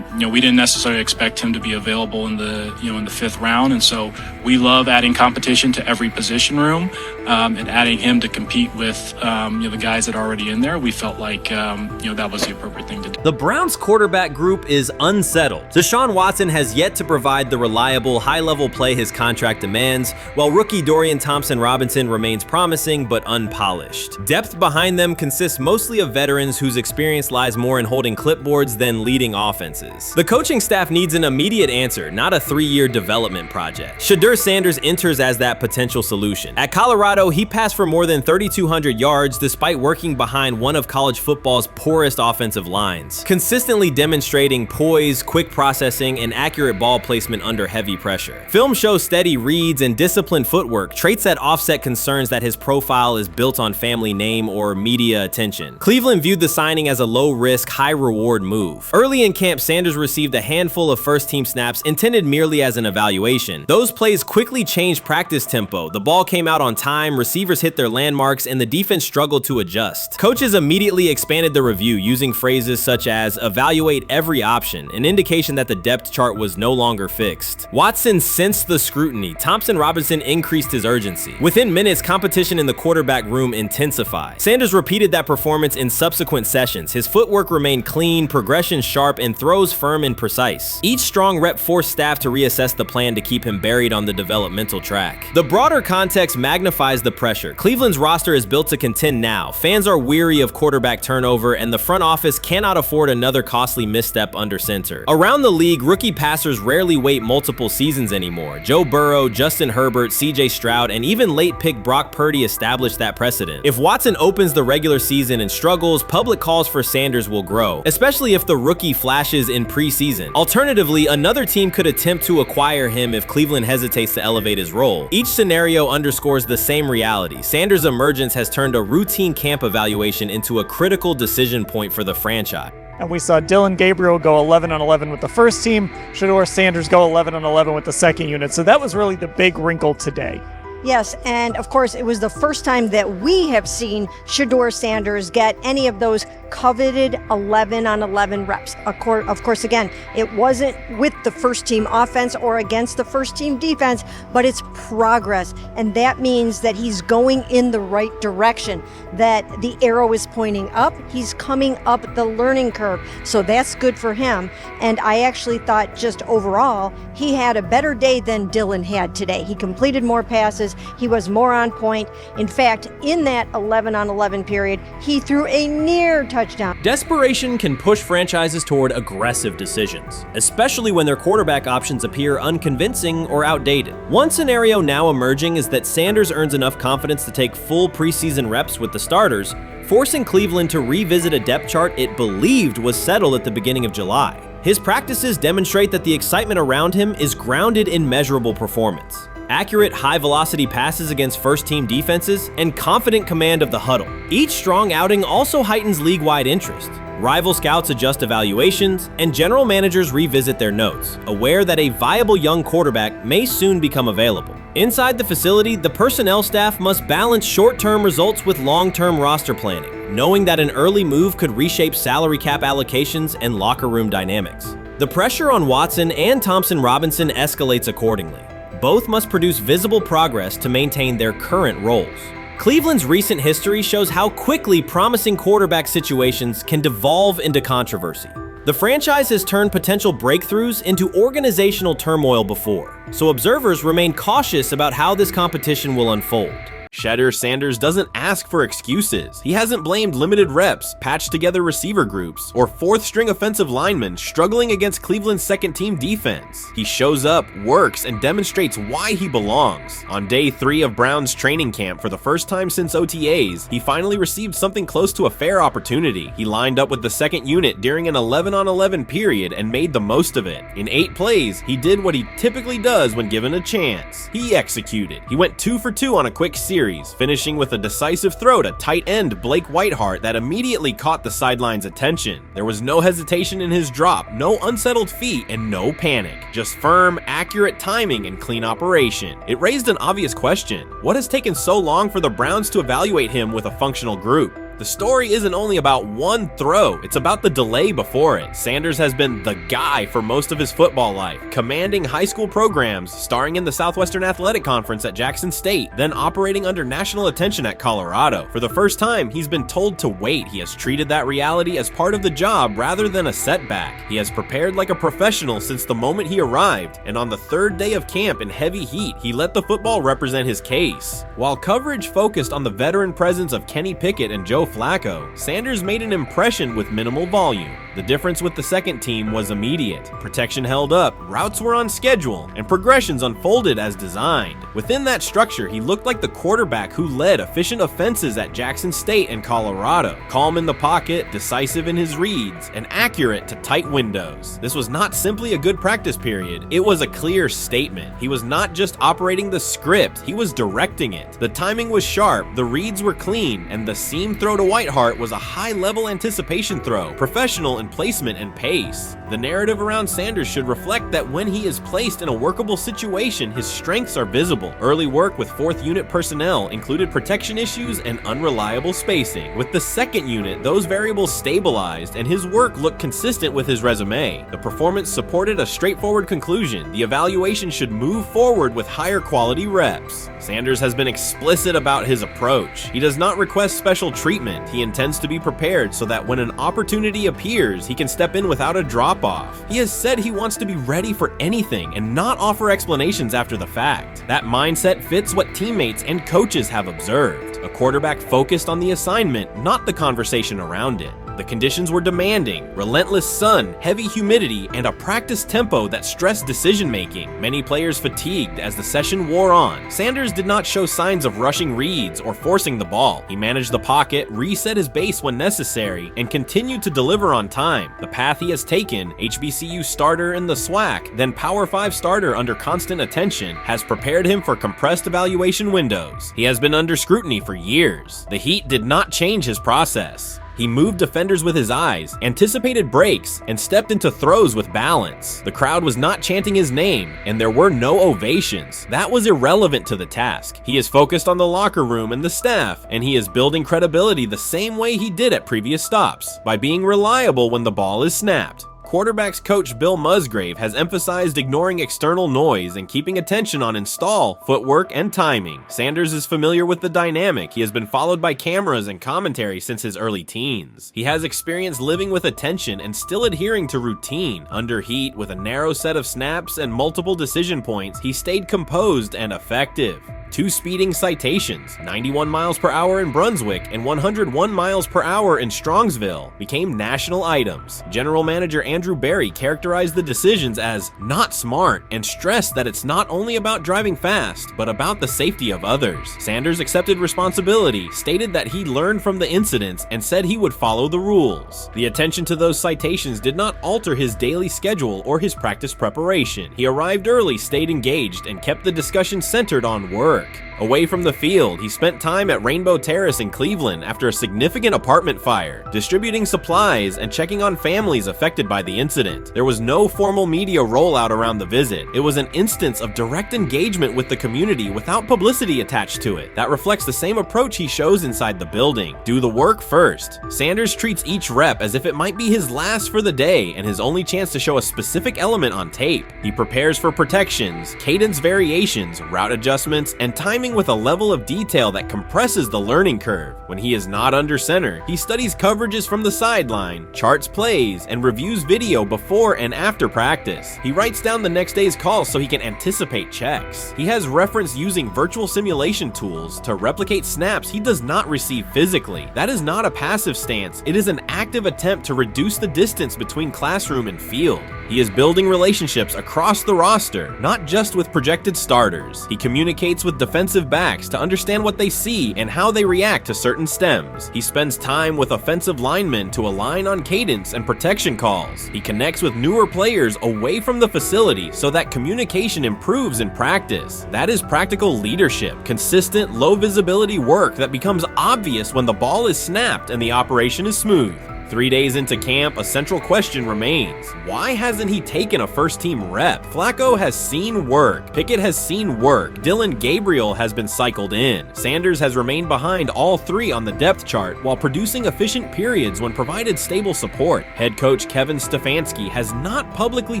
we didn't necessarily expect him to be available in the in the 5th round, and so we love adding competition to every position room and adding him to compete with the guys that are already in there. We felt like that was the appropriate thing to do. The Browns quarterback group is unsettled. Deshaun Watson has yet to provide the reliable, high-level play his contract demands, while rookie Dorian Thompson-Robinson remains promising but unpolished. Depth behind them consists mostly of veterans whose experience lies more in holding clipboards than leading offenses. The coaching staff needs an immediate answer, not a 3-year development project. Shedeur Sanders enters as that potential solution. At Colorado, he passed for more than 3,200 yards despite working behind one of college football's poorest offensive lines, consistently demonstrating poise, quick processing, and accurate ball placement under heavy pressure. Film shows steady reads and disciplined footwork, traits that offset concerns that his profile is built on family name or media attention. Cleveland viewed the signing as a low-risk, high-reward move. Early in camp, Sanders received a handful of first-team snaps intended merely as an evaluation. Those plays quickly changed practice tempo. The ball came out on time, receivers hit their landmarks, and the defense struggled to adjust. Coaches immediately expanded the review, using phrases such as evaluate every option, an indication that the depth chart was no longer fixed. Watson sensed the scrutiny. Thompson-Robinson increased his urgency. Within minutes, competition in the quarterback room intensified. Sanders repeated that performance in subsequent sessions. His footwork remained clean, progression sharp, and throws firm and precise. Each strong rep forced staff to reassess the plan to keep him buried on the developmental track. The broader context magnifies the pressure. Cleveland's roster is built to contend now. Fans are weary of quarterback turnover, and the front office cannot afford another costly misstep under center. Around the league, rookie passers rarely wait multiple seasons anymore. Joe Burrow, Justin Herbert, CJ Stroud, and even late pick Brock Purdy established that precedent. If Watson opens the regular season and struggles, public calls for Sanders will grow, especially if the rookie flashes in preseason. Alternatively, another team could attempt to acquire him if Cleveland hesitates to elevate his role. Each scenario underscores the same reality. Sanders' emergence has turned a routine camp evaluation into a critical decision point for the franchise. And we saw Dylan Gabriel go 11-11 with the first team, Shedeur Sanders go 11-11 with the second unit. So that was really the big wrinkle today. Yes, and of course, it was the first time that we have seen Shedeur Sanders get any of those coveted 11-on-11 reps. Of course, again, it wasn't with the first team offense or against the first team defense, but it's progress. And that means that he's going in the right direction, that the arrow is pointing up. He's coming up the learning curve. So that's good for him. And I actually thought just overall, he had a better day than Dylan had today. He completed more passes. He was more on point. In fact, in that 11-on-11 period, he threw a near touchdown. Desperation can push franchises toward aggressive decisions, especially when their quarterback options appear unconvincing or outdated. One scenario now emerging is that Sanders earns enough confidence to take full preseason reps with the starters, forcing Cleveland to revisit a depth chart it believed was settled at the beginning of July. His practices demonstrate that the excitement around him is grounded in measurable performance. Accurate, high-velocity passes against first-team defenses, and confident command of the huddle. Each strong outing also heightens league-wide interest. Rival scouts adjust evaluations, and general managers revisit their notes, aware that a viable young quarterback may soon become available. Inside the facility, the personnel staff must balance short-term results with long-term roster planning, knowing that an early move could reshape salary cap allocations and locker room dynamics. The pressure on Watson and Thompson Robinson escalates accordingly. Both must produce visible progress to maintain their current roles. Cleveland's recent history shows how quickly promising quarterback situations can devolve into controversy. The franchise has turned potential breakthroughs into organizational turmoil before, so observers remain cautious about how this competition will unfold. Shedeur Sanders doesn't ask for excuses. He hasn't blamed limited reps, patched together receiver groups, or fourth-string offensive linemen struggling against Cleveland's second-team defense. He shows up, works, and demonstrates why he belongs. On day 3 of Brown's training camp, for the first time since OTAs, he finally received something close to a fair opportunity. He lined up with the second unit during an 11-on-11 period and made the most of it. In 8 plays, he did what he typically does when given a chance. He executed. He went 2 for 2 on a quick series, finishing with a decisive throw to tight end Blake Whiteheart that immediately caught the sideline's attention. There was no hesitation in his drop, no unsettled feet, and no panic. Just firm, accurate timing and clean operation. It raised an obvious question. What has taken so long for the Browns to evaluate him with a functional group? The story isn't only about one throw, it's about the delay before it. Sanders has been the guy for most of his football life, commanding high school programs, starring in the Southwestern Athletic Conference at Jackson State, then operating under national attention at Colorado. For the first time, he's been told to wait. He has treated that reality as part of the job rather than a setback. He has prepared like a professional since the moment he arrived, and on the 3rd day of camp in heavy heat, he let the football represent his case. While coverage focused on the veteran presence of Kenny Pickett and Joe Flacco, Sanders made an impression with minimal volume. The difference with the second team was immediate. Protection held up, routes were on schedule, and progressions unfolded as designed. Within that structure, he looked like the quarterback who led efficient offenses at Jackson State and Colorado. Calm in the pocket, decisive in his reads, and accurate to tight windows. This was not simply a good practice period, it was a clear statement. He was not just operating the script, he was directing it. The timing was sharp, the reads were clean, and the seam throw to Whiteheart was a high-level anticipation throw, professional in placement and pace. The narrative around Sanders should reflect that when he is placed in a workable situation, his strengths are visible. Early work with 4th unit personnel included protection issues and unreliable spacing. With the 2nd unit, those variables stabilized and his work looked consistent with his resume. The performance supported a straightforward conclusion. The evaluation should move forward with higher quality reps. Sanders has been explicit about his approach. He does not request special treatment. He intends to be prepared so that when an opportunity appears, he can step in without a drop-off. He has said he wants to be ready for anything and not offer explanations after the fact. That mindset fits what teammates and coaches have observed. A quarterback focused on the assignment, not the conversation around it. The conditions were demanding: relentless sun, heavy humidity, and a practice tempo that stressed decision-making. Many players fatigued as the session wore on. Sanders did not show signs of rushing reads or forcing the ball. He managed the pocket, reset his base when necessary, and continued to deliver on time. The path he has taken, HBCU starter in the SWAC, then Power 5 starter under constant attention, has prepared him for compressed evaluation windows. He has been under scrutiny for years. The heat did not change his process. He moved defenders with his eyes, anticipated breaks, and stepped into throws with balance. The crowd was not chanting his name, and there were no ovations. That was irrelevant to the task. He is focused on the locker room and the staff, and he is building credibility the same way he did at previous stops, by being reliable when the ball is snapped. Quarterbacks coach Bill Musgrave has emphasized ignoring external noise and keeping attention on install, footwork, and timing. Sanders is familiar with the dynamic. He has been followed by cameras and commentary since his early teens. He has experience living with attention and still adhering to routine. Under heat, with a narrow set of snaps and multiple decision points, he stayed composed and effective. 2 speeding citations, 91 miles per hour in Brunswick and 101 miles per hour in Strongsville, became national items. General Manager Andrew Andrew Berry characterized the decisions as not smart and stressed that it's not only about driving fast, but about the safety of others. Sanders accepted responsibility, stated that he learned from the incidents, and said he would follow the rules. The attention to those citations did not alter his daily schedule or his practice preparation. He arrived early, stayed engaged, and kept the discussion centered on work. Away from the field, he spent time at Rainbow Terrace in Cleveland after a significant apartment fire, distributing supplies and checking on families affected by the incident. There was no formal media rollout around the visit. It was an instance of direct engagement with the community without publicity attached to it. That reflects the same approach he shows inside the building. Do the work first. Sanders treats each rep as if it might be his last for the day and his only chance to show a specific element on tape. He prepares for protections, cadence variations, route adjustments, and timing with a level of detail that compresses the learning curve. When he is not under center, he studies coverages from the sideline, charts plays, and reviews video before and after practice. He writes down the next day's calls so he can anticipate checks. He has reference using virtual simulation tools to replicate snaps he does not receive physically. That is not a passive stance, it is an active attempt to reduce the distance between classroom and field. He is building relationships across the roster, not just with projected starters. He communicates with defensive backs to understand what they see and how they react to certain stems. He spends time with offensive linemen to align on cadence and protection calls. He connects with newer players away from the facility so that communication improves in practice. That is practical leadership, consistent, low visibility work that becomes obvious when the ball is snapped and the operation is smooth. 3 days into camp, a central question remains. Why hasn't he taken a first-team rep? Flacco has seen work. Pickett has seen work. Dillon Gabriel has been cycled in. Sanders has remained behind all three on the depth chart while producing efficient periods when provided stable support. Head coach Kevin Stefanski has not publicly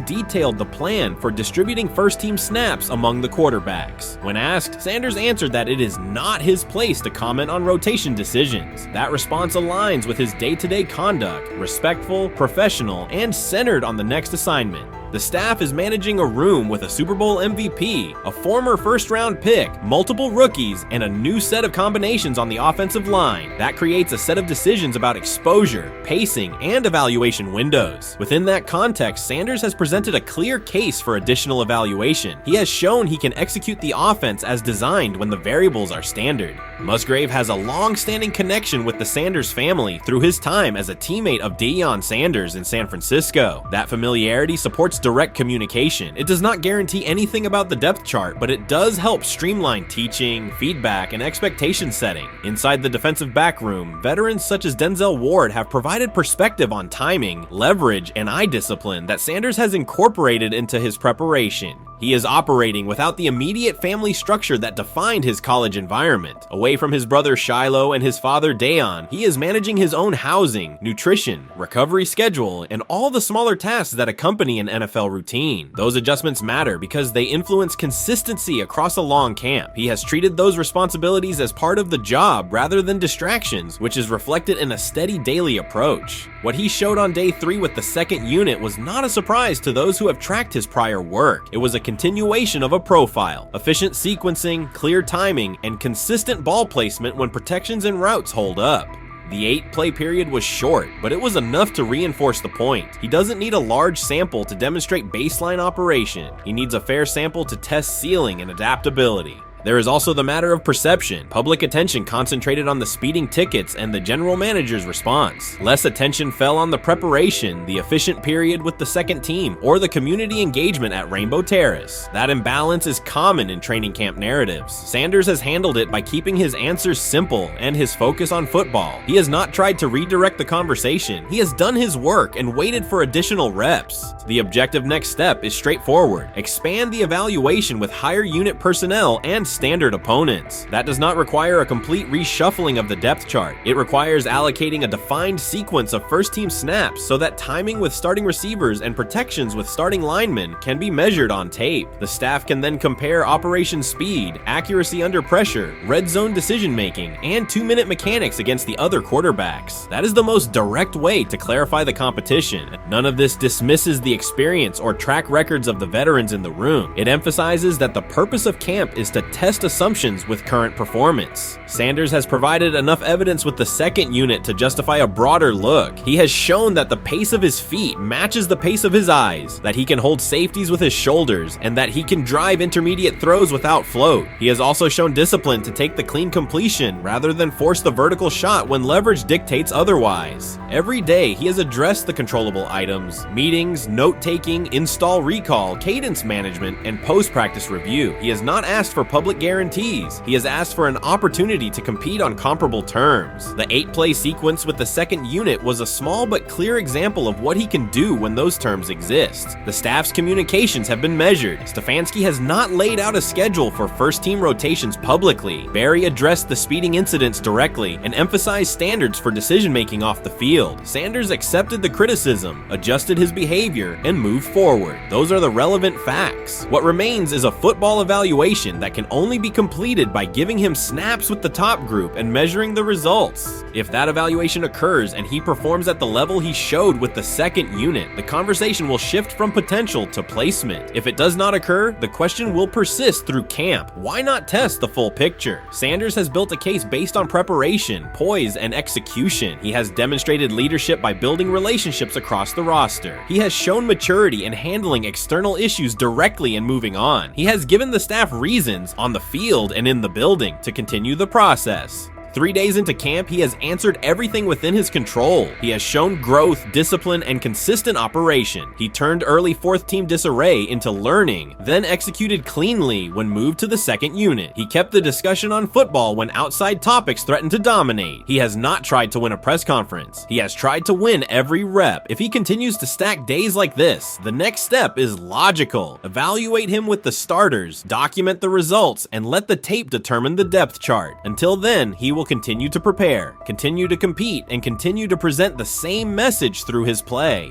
detailed the plan for distributing first-team snaps among the quarterbacks. When asked, Sanders answered that it is not his place to comment on rotation decisions. That response aligns with his day-to-day conduct, respectful, professional, and centered on the next assignment. The staff is managing a room with a Super Bowl MVP, a former first-round pick, multiple rookies, and a new set of combinations on the offensive line. That creates a set of decisions about exposure, pacing, and evaluation windows. Within that context, Sanders has presented a clear case for additional evaluation. He has shown he can execute the offense as designed when the variables are standard. Musgrave has a long-standing connection with the Sanders family through his time as a teammate of Deion Sanders in San Francisco. That familiarity supports direct communication. It does not guarantee anything about the depth chart, but it does help streamline teaching, feedback, and expectation setting. Inside the defensive back room, veterans such as Denzel Ward have provided perspective on timing, leverage, and eye discipline that Sanders has incorporated into his preparation. He is operating without the immediate family structure that defined his college environment. Away from his brother Shiloh and his father Deion, he is managing his own housing, nutrition, recovery schedule, and all the smaller tasks that accompany an NFL routine. Those adjustments matter because they influence consistency across a long camp. He has treated those responsibilities as part of the job rather than distractions, which is reflected in a steady daily approach. What he showed on day 3 with the second unit was not a surprise to those who have tracked his prior work. It was a continuation of a profile, efficient sequencing, clear timing, and consistent ball placement when protections and routes hold up. The 8-play period was short, but it was enough to reinforce the point. He doesn't need a large sample to demonstrate baseline operation. He needs a fair sample to test ceiling and adaptability. There is also the matter of perception. Public attention concentrated on the speeding tickets and the general manager's response. Less attention fell on the preparation, the efficient period with the second team, or the community engagement at Rainbow Terrace. That imbalance is common in training camp narratives. Sanders has handled it by keeping his answers simple and his focus on football. He has not tried to redirect the conversation. He has done his work and waited for additional reps. The objective next step is straightforward. Expand the evaluation with higher unit personnel and standard opponents. That does not require a complete reshuffling of the depth chart. It requires allocating a defined sequence of first-team snaps so that timing with starting receivers and protections with starting linemen can be measured on tape. The staff can then compare operation speed, accuracy under pressure, red zone decision-making, and 2-minute mechanics against the other quarterbacks. That is the most direct way to clarify the competition. None of this dismisses the experience or track records of the veterans in the room. It emphasizes that the purpose of camp is to test test assumptions with current performance. Sanders has provided enough evidence with the second unit to justify a broader look. He has shown that the pace of his feet matches the pace of his eyes, that he can hold safeties with his shoulders, and that he can drive intermediate throws without float. He has also shown discipline to take the clean completion rather than force the vertical shot when leverage dictates otherwise. Every day, he has addressed the controllable items, meetings, note-taking, install recall, cadence management, and post-practice review. He has not asked for public guarantees. He has asked for an opportunity to compete on comparable terms. The 8-play sequence with the second unit was a small but clear example of what he can do when those terms exist. The staff's communications have been measured. Stefanski has not laid out a schedule for first-team rotations publicly. Barry addressed the speeding incidents directly and emphasized standards for decision-making off the field. Sanders accepted the criticism, adjusted his behavior, and moved forward. Those are the relevant facts. What remains is a football evaluation that can only be completed by giving him snaps with the top group and measuring the results. If that evaluation occurs and he performs at the level he showed with the second unit, the conversation will shift from potential to placement. If it does not occur, the question will persist through camp. Why not test the full picture? Sanders has built a case based on preparation, poise, and execution. He has demonstrated leadership by building relationships across the roster. He has shown maturity in handling external issues directly and moving on. He has given the staff reasons on the field and in the building to continue the process. 3 days into camp, he has answered everything within his control. He has shown growth, discipline, and consistent operation. He turned early fourth-team disarray into learning, then executed cleanly when moved to the second unit. He kept the discussion on football when outside topics threatened to dominate. He has not tried to win a press conference. He has tried to win every rep. If he continues to stack days like this, the next step is logical. Evaluate him with the starters, document the results, and let the tape determine the depth chart. Until then, he will continue to prepare, continue to compete, and continue to present the same message through his play.